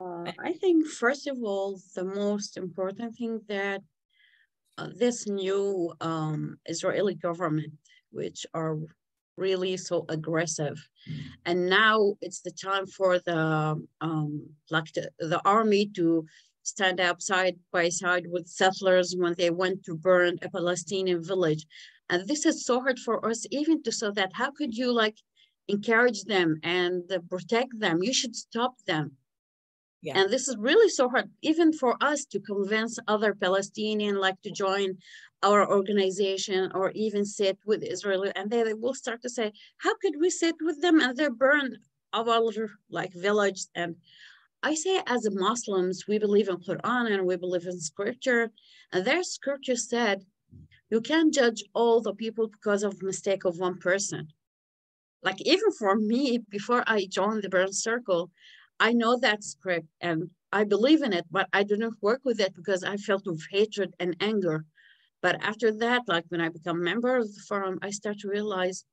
I think, first of all, the most important thing that this new Israeli government, which are really so aggressive, and now it's the time for the army to stand up side by side with settlers when they went to burn a Palestinian village. And this is so hard for us even to say that how could you encourage them and protect them? You should stop them. Yeah. And this is really so hard, even for us to convince other Palestinians to join our organization or even sit with Israel. And they will start to say, how could we sit with them and they burn our village? And I say, as Muslims, we believe in Quran and we believe in scripture. And their scripture said, you can't judge all the people because of mistake of one person. Even for me, before I joined the Burn Circle, I know that script and I believe in it, but I didn't work with it because I felt of hatred and anger. But after that, when I become a member of the forum, I start to realize,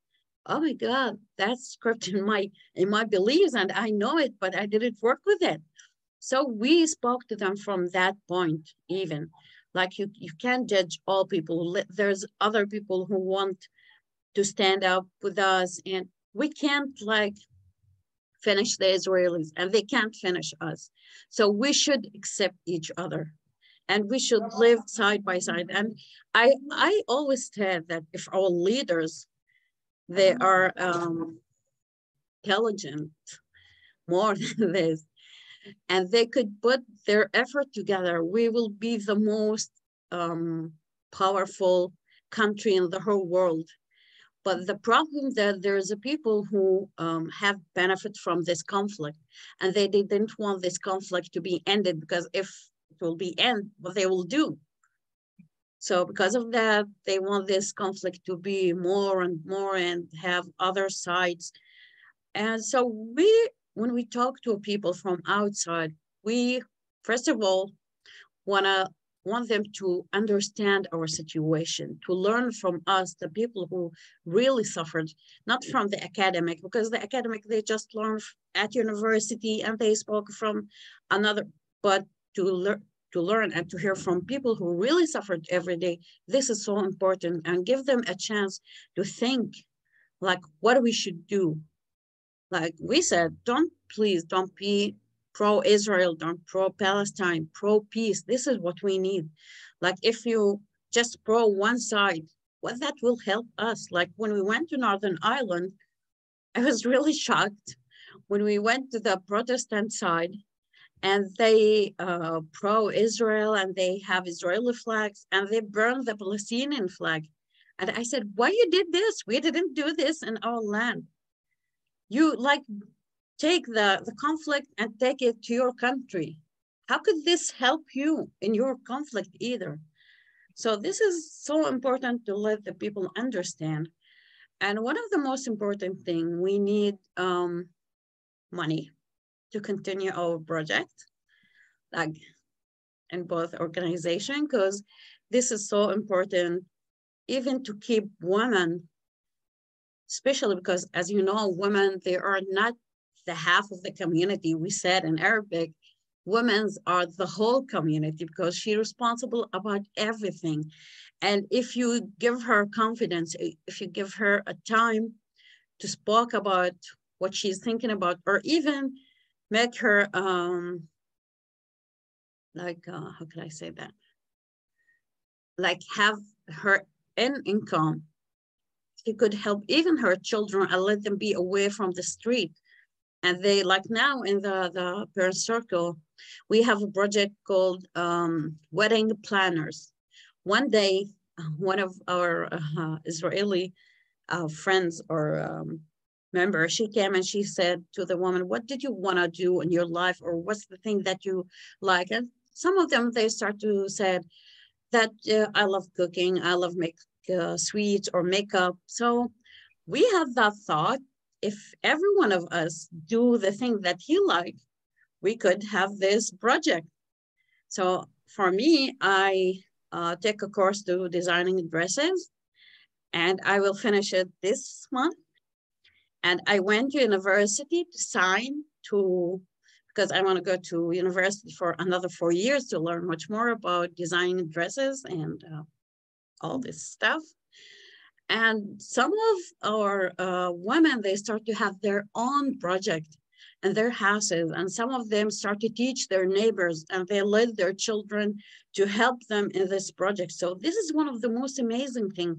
oh my God, that's script in my beliefs and I know it, but I didn't work with it. So we spoke to them from that point even. You can't judge all people. There's other people who want to stand up with us, and we can't finish the Israelis and they can't finish us. So we should accept each other and we should live side by side. And I always said that if our leaders, they are intelligent more than this, and they could put their effort together, we will be the most powerful country in the whole world. But the problem that there's a people who have benefit from this conflict, and they didn't want this conflict to be ended, because if it will be end, what they will do. So because of that, they want this conflict to be more and more and have other sides. And so when we talk to people from outside, we, first of all, want them to understand our situation, to learn from us, the people who really suffered, not from the academic, because the academic, they just learn at university and they spoke from another, but to learn and to hear from people who really suffered every day. This is so important, and give them a chance to think what we should do. We said, please don't be pro-Israel, don't pro-Palestine, pro-peace. This is what we need. If you just pro one side, that will help us. When we went to Northern Ireland, I was really shocked when we went to the Protestant side and they pro-Israel and they have Israeli flags and they burn the Palestinian flag. And I said, why you did this? We didn't do this in our land. You take the conflict and take it to your country. How could this help you in your conflict either? So this is so important to let the people understand. And one of the most important thing, we need money to continue our project, in both organizations, because this is so important, even to keep women, especially because, as you know, women, they are not the half of the community. We said in Arabic, women are the whole community because she's responsible about everything. And if you give her confidence, if you give her a time to speak about what she's thinking about, or even make her, how can I say that? Have her income, she could help even her children and let them be away from the street. And they, now in the Parent Circle, we have a project called Wedding Planners. One day, one of our Israeli friends or members, she came and she said to the woman, what did you want to do in your life? Or what's the thing that you like? And some of them, they start to say that I love cooking, I love make sweets or makeup. So we had that thought, if every one of us do the thing that he likes, we could have this project. So for me, I take a course to designing dresses, and I will finish it this month. And I went to university to sign to, because I want to go to university for another 4 years to learn much more about designing dresses and all this stuff. And some of our women, they start to have their own project in their houses. And some of them start to teach their neighbors, and they lead their children to help them in this project. So this is one of the most amazing things,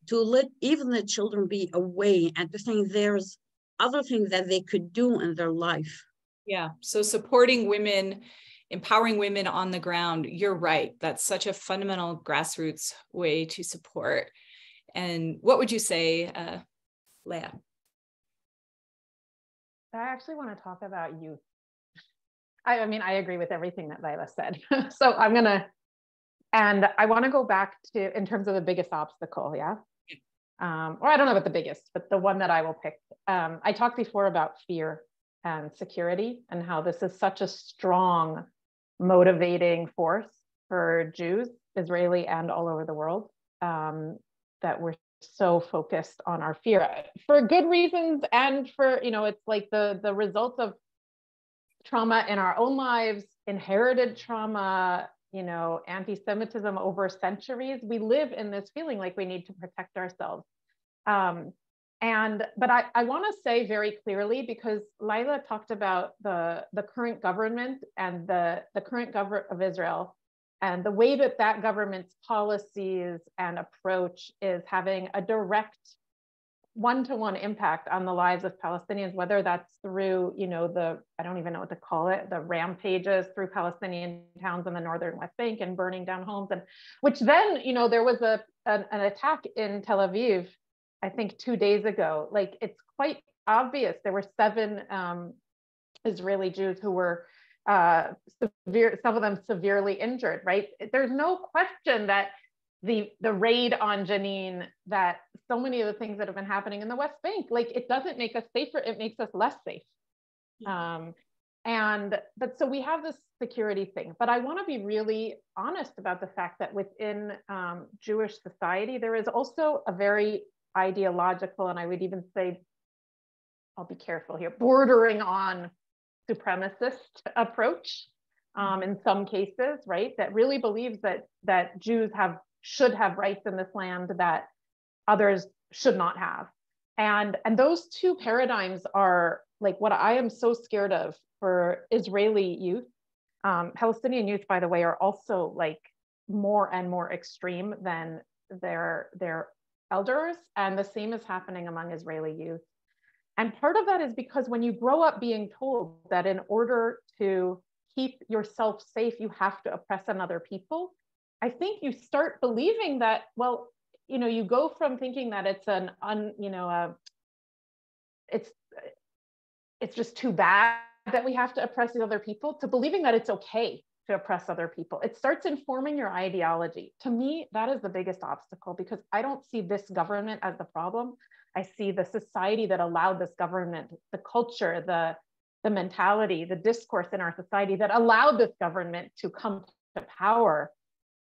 to let even the children be away and to think there's other things that they could do in their life. Yeah. So supporting women, empowering women on the ground. You're right. That's such a fundamental grassroots way to support. And what would you say, Leah? I actually want to talk about youth. I mean, I agree with everything that Leila said. So I'm going to, and I want to go back to, in terms of the biggest obstacle, yeah? Or I don't know about the biggest, but the one that I will pick. I talked before about fear and security, and how this is such a strong motivating force for Jews, Israeli and all over the world, that we're so focused on our fear for good reasons, and for, you know, it's like the result of trauma in our own lives, inherited trauma, you know, anti-Semitism over centuries. We live in this feeling like we need to protect ourselves. But I want to say very clearly, because Leila talked about the current government and the current government of Israel, and the way that that government's policies and approach is having a direct one-to-one impact on the lives of Palestinians, whether that's through, you know, I don't even know what to call it, the rampages through Palestinian towns in the northern West Bank and burning down homes, and which then, you know, there was an attack in Tel Aviv, I think 2 days ago. Like, it's quite obvious there were 7 Israeli Jews who were some of them severely injured, right? There's no question that the raid on Jenin, that so many of the things that have been happening in the West Bank, like, it doesn't make us safer, it makes us less safe. But so we have this security thing, but I want to be really honest about the fact that within Jewish society, there is also a very ideological, and I would even say, I'll be careful here, bordering on supremacist approach in some cases, right? That really believes that Jews should have rights in this land that others should not have. And those two paradigms are like what I am so scared of for Israeli youth. Palestinian youth, by the way, are also like more and more extreme than their elders. And the same is happening among Israeli youth. And part of that is because when you grow up being told that in order to keep yourself safe, you have to oppress another people, I think you start believing that, well, you know, you go from thinking that it's it's just too bad that we have to oppress these other people, to believing that it's okay to oppress other people. It starts informing your ideology. To me, that is the biggest obstacle, because I don't see this government as the problem. I see the society that allowed this government, the culture, the mentality, the discourse in our society that allowed this government to come to power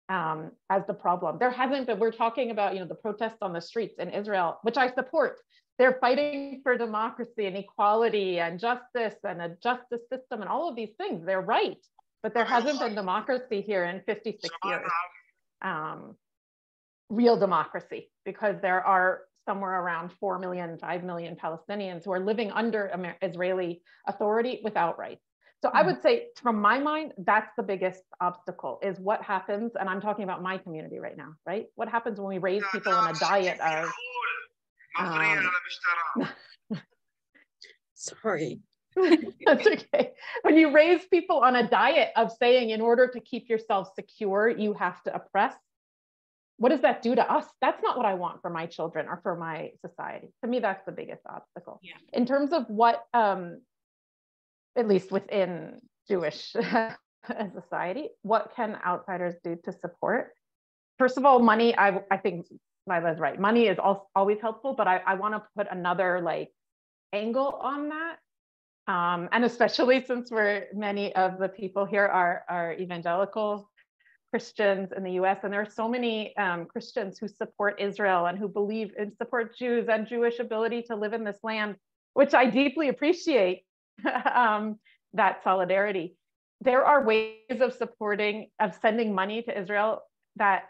as the problem. There hasn't been, we're talking about, you know, the protests on the streets in Israel, which I support. They're fighting for democracy and equality and justice and a justice system and all of these things. They're right, but there hasn't been democracy here in 56 years. Real democracy, because there are somewhere around 4 million, 5 million Palestinians who are living under Israeli authority without rights. So I would say, from my mind, that's the biggest obstacle, is what happens, and I'm talking about my community right now, right? What happens when we raise people on a diet of... Sorry. That's okay. When you raise people on a diet of saying, in order to keep yourself secure, you have to oppress, what does that do to us? That's not what I want for my children or for my society. To me, that's the biggest obstacle. Yeah. In terms of what, at least within Jewish as a society. What can outsiders do to support? First of all, money, I think Lila's right. Money is always helpful, but I want to put another like angle on that. And especially since many of the people here are evangelical Christians in the US, and there are so many Christians who support Israel and who believe and support Jews and Jewish ability to live in this land, which I deeply appreciate that solidarity. There are ways of sending money to Israel that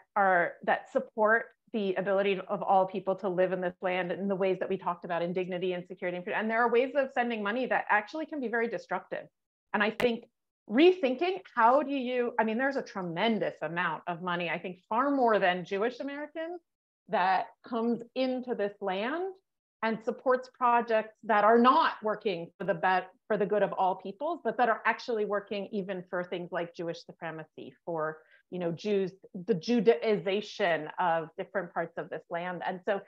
support the ability of all people to live in this land in the ways that we talked about, in dignity and security. And there are ways of sending money that actually can be very destructive. And I think rethinking, there's a tremendous amount of money, I think far more than Jewish Americans, that comes into this land and supports projects that are not working for the good of all peoples, but that are actually working even for things like Jewish supremacy, for Jews, the Judaization of different parts of this land. And so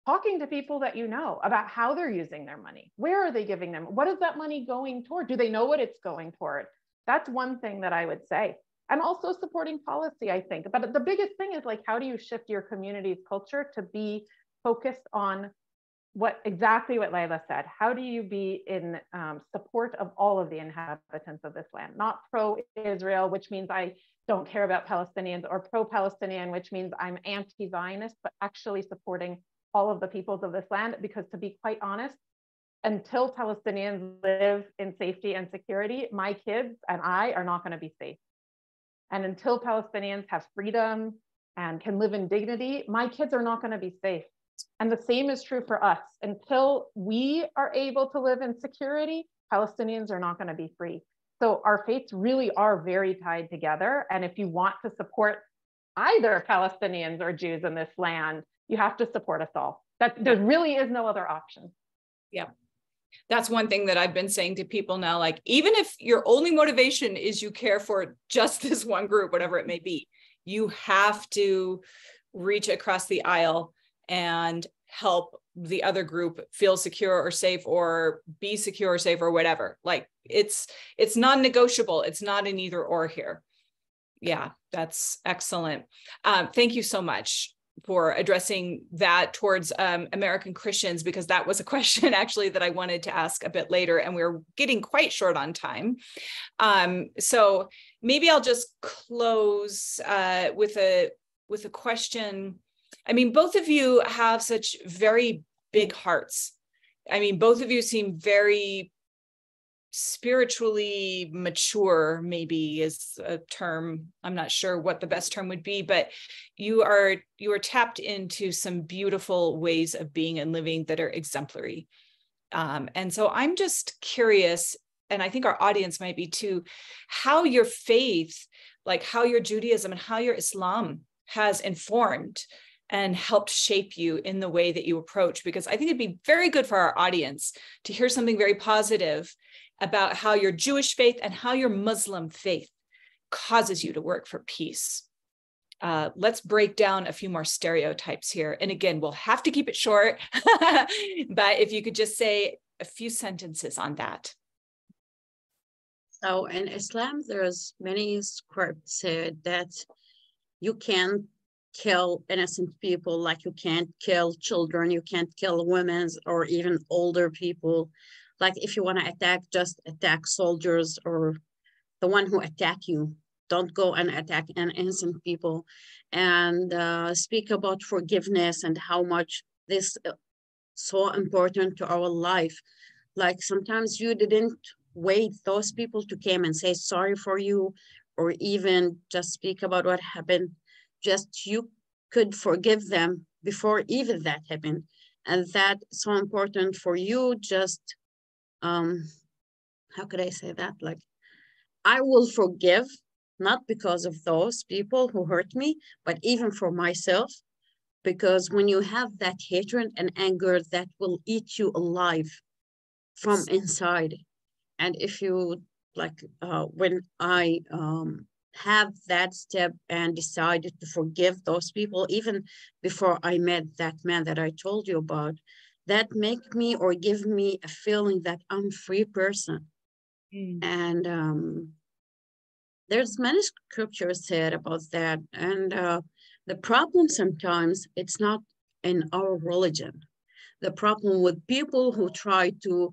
talking to people that about how they're using their money, where are they giving them? What is that money going toward? Do they know what it's going toward? That's one thing that I would say. And also supporting policy, I think. But the biggest thing is like, how do you shift your community's culture to be focused on exactly what Layla said? How do you be in support of all of the inhabitants of this land? Not pro-Israel, which means I don't care about Palestinians, or pro-Palestinian, which means I'm anti-Zionist, but actually supporting all of the peoples of this land. Because to be quite honest, until Palestinians live in safety and security, my kids and I are not going to be safe. And until Palestinians have freedom and can live in dignity, my kids are not going to be safe. And the same is true for us. Until we are able to live in security, Palestinians are not going to be free. So our faiths really are very tied together. And if you want to support either Palestinians or Jews in this land, you have to support us all. There really is no other option. Yeah. That's one thing that I've been saying to people now, like, even if your only motivation is you care for just this one group, whatever it may be, you have to reach across the aisle and help the other group feel secure or safe, or be secure or safe, or whatever. Like, it's non-negotiable. It's not an either or here. Yeah, that's excellent. Thank you so much for addressing that towards American Christians, because that was a question actually that I wanted to ask a bit later, and we're getting quite short on time. So maybe I'll just close with a question. I mean, both of you have such very big hearts. I mean, both of you seem very spiritually mature, maybe is a term. I'm not sure what the best term would be, but you are tapped into some beautiful ways of being and living that are exemplary. And so I'm just curious, and I think our audience might be too, how your faith, like how your Judaism and how your Islam has informed and helped shape you in the way that you approach, because I think it'd be very good for our audience to hear something very positive about how your Jewish faith and how your Muslim faith causes you to work for peace. Let's break down a few more stereotypes here. And again, we'll have to keep it short, but if you could just say a few sentences on that. So in Islam, there's many scripts that you can't kill innocent people, like you can't kill children, you can't kill women or even older people. Like if you want to attack, just attack soldiers or the one who attack you. Don't go and attack innocent people. And speak about forgiveness and how much this is so important to our life. Like sometimes you didn't wait those people to come and say sorry for you, or even just speak about what happened. Just you could forgive them before even that happened. And that's so important for you. Just, how could I say that? Like, I will forgive, not because of those people who hurt me, but even for myself. Because when you have that hatred and anger, that will eat you alive from inside. And if you, like, when I have that step and decided to forgive those people, even before I met that man that I told you about, that make me or give me a feeling that I'm a free person. And there's many scriptures said about that. And the problem sometimes, it's not in our religion. The problem with people who try to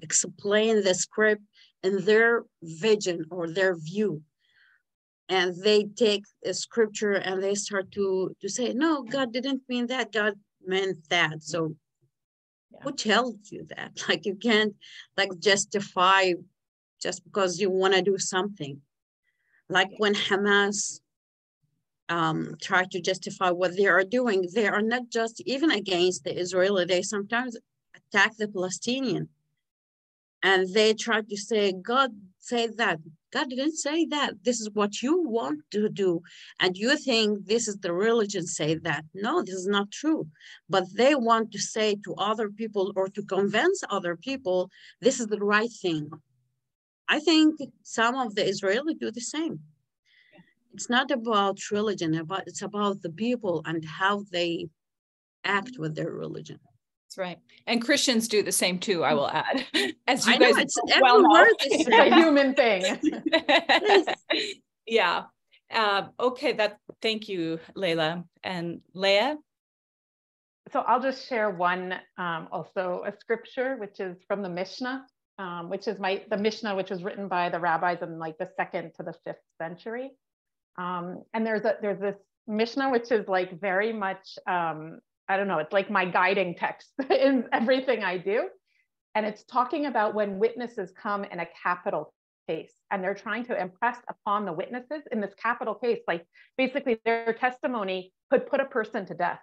explain the script in their vision or their view. And they take a scripture and they start to say, no, God didn't mean that. God meant that. So who tells you that? Like, you can't like justify just because you want to do something. Like when Hamas try to justify what they are doing, they are not just even against the Israeli, they sometimes attack the Palestinian. And they try to say, God said that. God didn't say that. This is what you want to do. And you think this is the religion say that. No, this is not true. But they want to say to other people or to convince other people, this is the right thing. I think some of the Israelis do the same. It's not about religion, it's about the people and how they act with their religion. That's right. And Christians do the same too, I will add. As you I guys know, it's every word is a human thing. Yeah. Okay, thank you, Layla. And Leah? So I'll just share one, also a scripture, which is from the Mishnah, which is the Mishnah, which was written by the rabbis in like the 2nd to the 5th century. And there's this Mishnah, which is like very much, I don't know, it's like my guiding text in everything I do. And it's talking about when witnesses come in a capital case and they're trying to impress upon the witnesses in this capital case, like basically their testimony could put a person to death.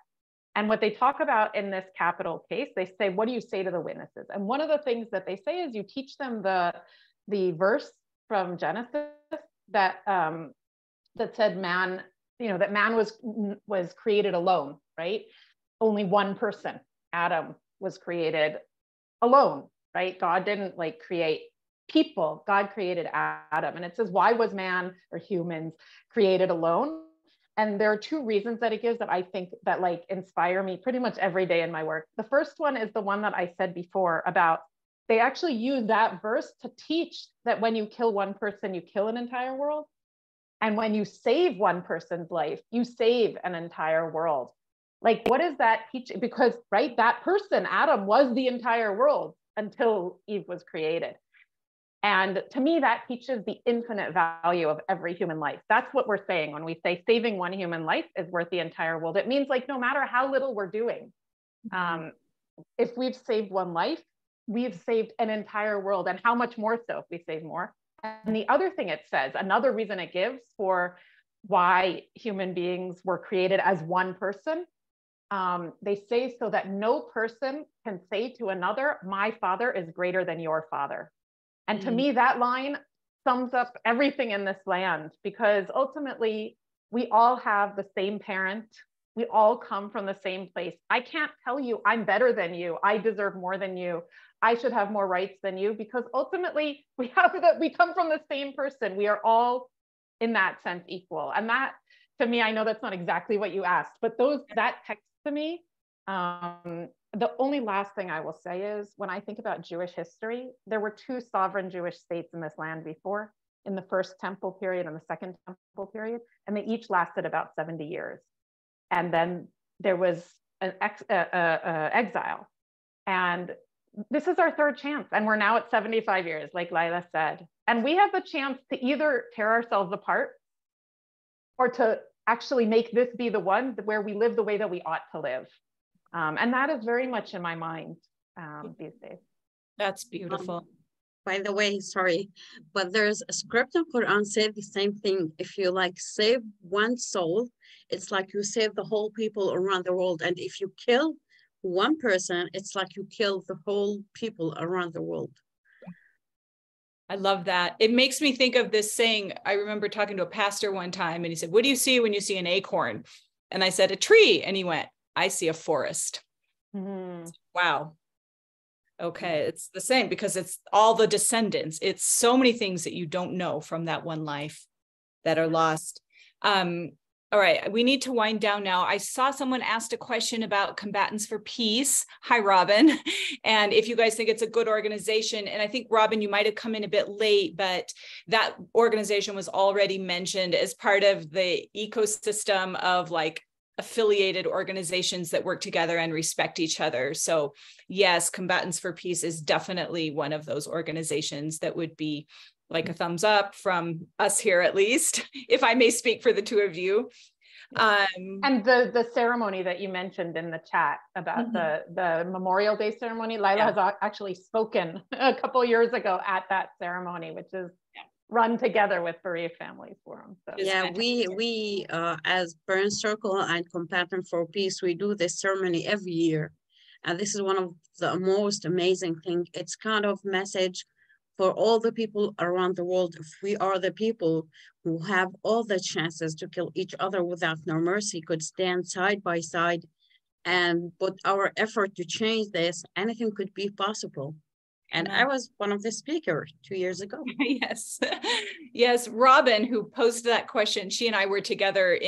And what they talk about in this capital case, they say, what do you say to the witnesses? And one of the things that they say is you teach them the verse from Genesis that that said man, that man was created alone, right? Only one person, Adam, was created alone, right? God didn't like create people. God created Adam. And it says, why was man or humans created alone? And there are 2 reasons that it gives that I think that like inspire me pretty much every day in my work. The first one is the one that I said before about they actually use that verse to teach that when you kill one person, you kill an entire world. And when you save one person's life, you save an entire world. Like, what is that teaching? Because, right, that person, Adam, was the entire world until Eve was created. And to me, that teaches the infinite value of every human life. That's what we're saying when we say saving one human life is worth the entire world. It means like, no matter how little we're doing, if we've saved one life, we've saved an entire world. And how much more so if we save more? And the other thing it says, another reason it gives for why human beings were created as one person, they say so that no person can say to another, my father is greater than your father. And to me, that line sums up everything in this land, because ultimately we all have the same parent. We all come from the same place. I can't tell you I'm better than you. I deserve more than you. I should have more rights than you, because ultimately we come from the same person. We are all in that sense equal. And that, to me, I know that's not exactly what you asked, but that text to me, the only last thing I will say is when I think about Jewish history, there were 2 sovereign Jewish states in this land before, in the first temple period and the second temple period, and they each lasted about 70 years. And then there was an exile. And this is our 3rd chance. And we're now at 75 years, like Lila said. And we have the chance to either tear ourselves apart or to actually make this be the one where we live the way that we ought to live. And that is very much in my mind these days. That's beautiful. By the way, sorry, but there's a script in Quran said the same thing. If you like save one soul, it's like you save the whole people around the world. And if you kill one person, it's like you kill the whole people around the world. I love that. It makes me think of this saying. I remember talking to a pastor one time and he said, what do you see when you see an acorn? And I said, a tree. And he went, I see a forest. Wow. Okay. It's the same, because it's all the descendants. It's so many things that you don't know from that one life that are lost. All right, we need to wind down now. I saw someone asked a question about Combatants for Peace. Hi, Robin. And if you guys think it's a good organization, and I think, Robin, you might have come in a bit late, but that organization was already mentioned as part of the ecosystem of like affiliated organizations that work together and respect each other. So yes, Combatants for Peace is definitely one of those organizations that would be like a thumbs up from us here, at least, if I may speak for the two of you. And the ceremony that you mentioned in the chat about the Memorial Day ceremony, Lila has actually spoken a couple years ago at that ceremony, which is run together with Bereaved Families Forum. So. Yeah, we as Parent Circle and Combatant for Peace, we do this ceremony every year. And this is one of the most amazing things. It's kind of message for all the people around the world. If we are the people who have all the chances to kill each other without no mercy, could stand side by side and put our effort to change this, anything could be possible. And I was one of the speakers 2 years ago. Yes. Yes. Robin, who posed that question, she and I were together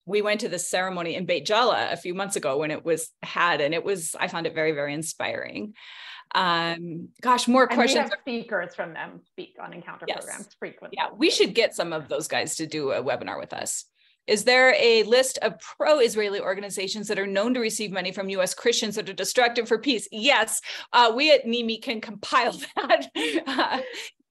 we went to the ceremony in Beit Jala a few months ago when it was had, and I found it very, very inspiring. Gosh, more questions. We have speakers from them speak on encounter programs frequently. Yeah, we should get some of those guys to do a webinar with us. Is there a list of pro-Israeli organizations that are known to receive money from U.S. Christians that are destructive for peace? Yes, we at NEME can compile that.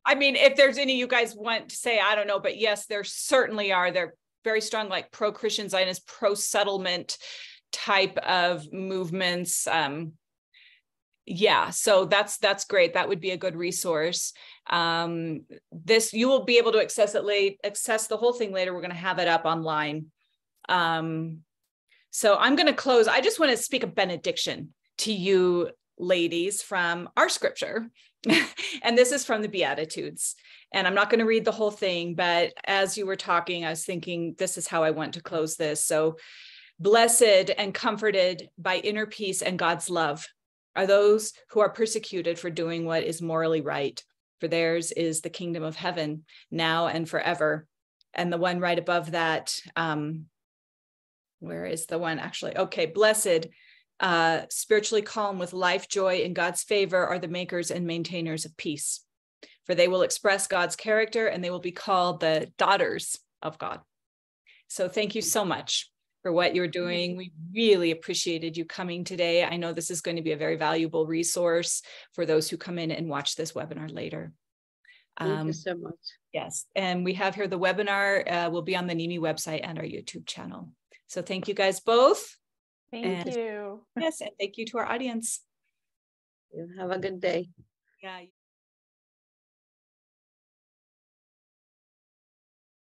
I mean, if there's any you guys want to say, I don't know, but yes, there certainly are. They're very strong, like pro-Christian Zionist, pro-settlement type of movements. Yeah, so that's great. That would be a good resource. You will be able to access the whole thing later. We're going to have it up online. So I'm going to close. I just want to speak a benediction to you ladies from our scripture. And this is from the Beatitudes. And I'm not going to read the whole thing, but as you were talking, I was thinking, this is how I want to close this. So, blessed and comforted by inner peace and God's love are those who are persecuted for doing what is morally right, for theirs is the kingdom of heaven now and forever. And the one right above that, where is the one actually? Okay, blessed, spiritually calm with life, joy, and God's favor are the makers and maintainers of peace, for they will express God's character and they will be called the daughters of God. So thank you so much for what you're doing. We really appreciated you coming today. I know this is going to be a very valuable resource for those who come in and watch this webinar later. Thank you so much. Yes, and we have here the webinar will be on the NEME website and our YouTube channel. So thank you guys both. Thank you. Yes, and thank you to our audience. You have a good day. Yeah.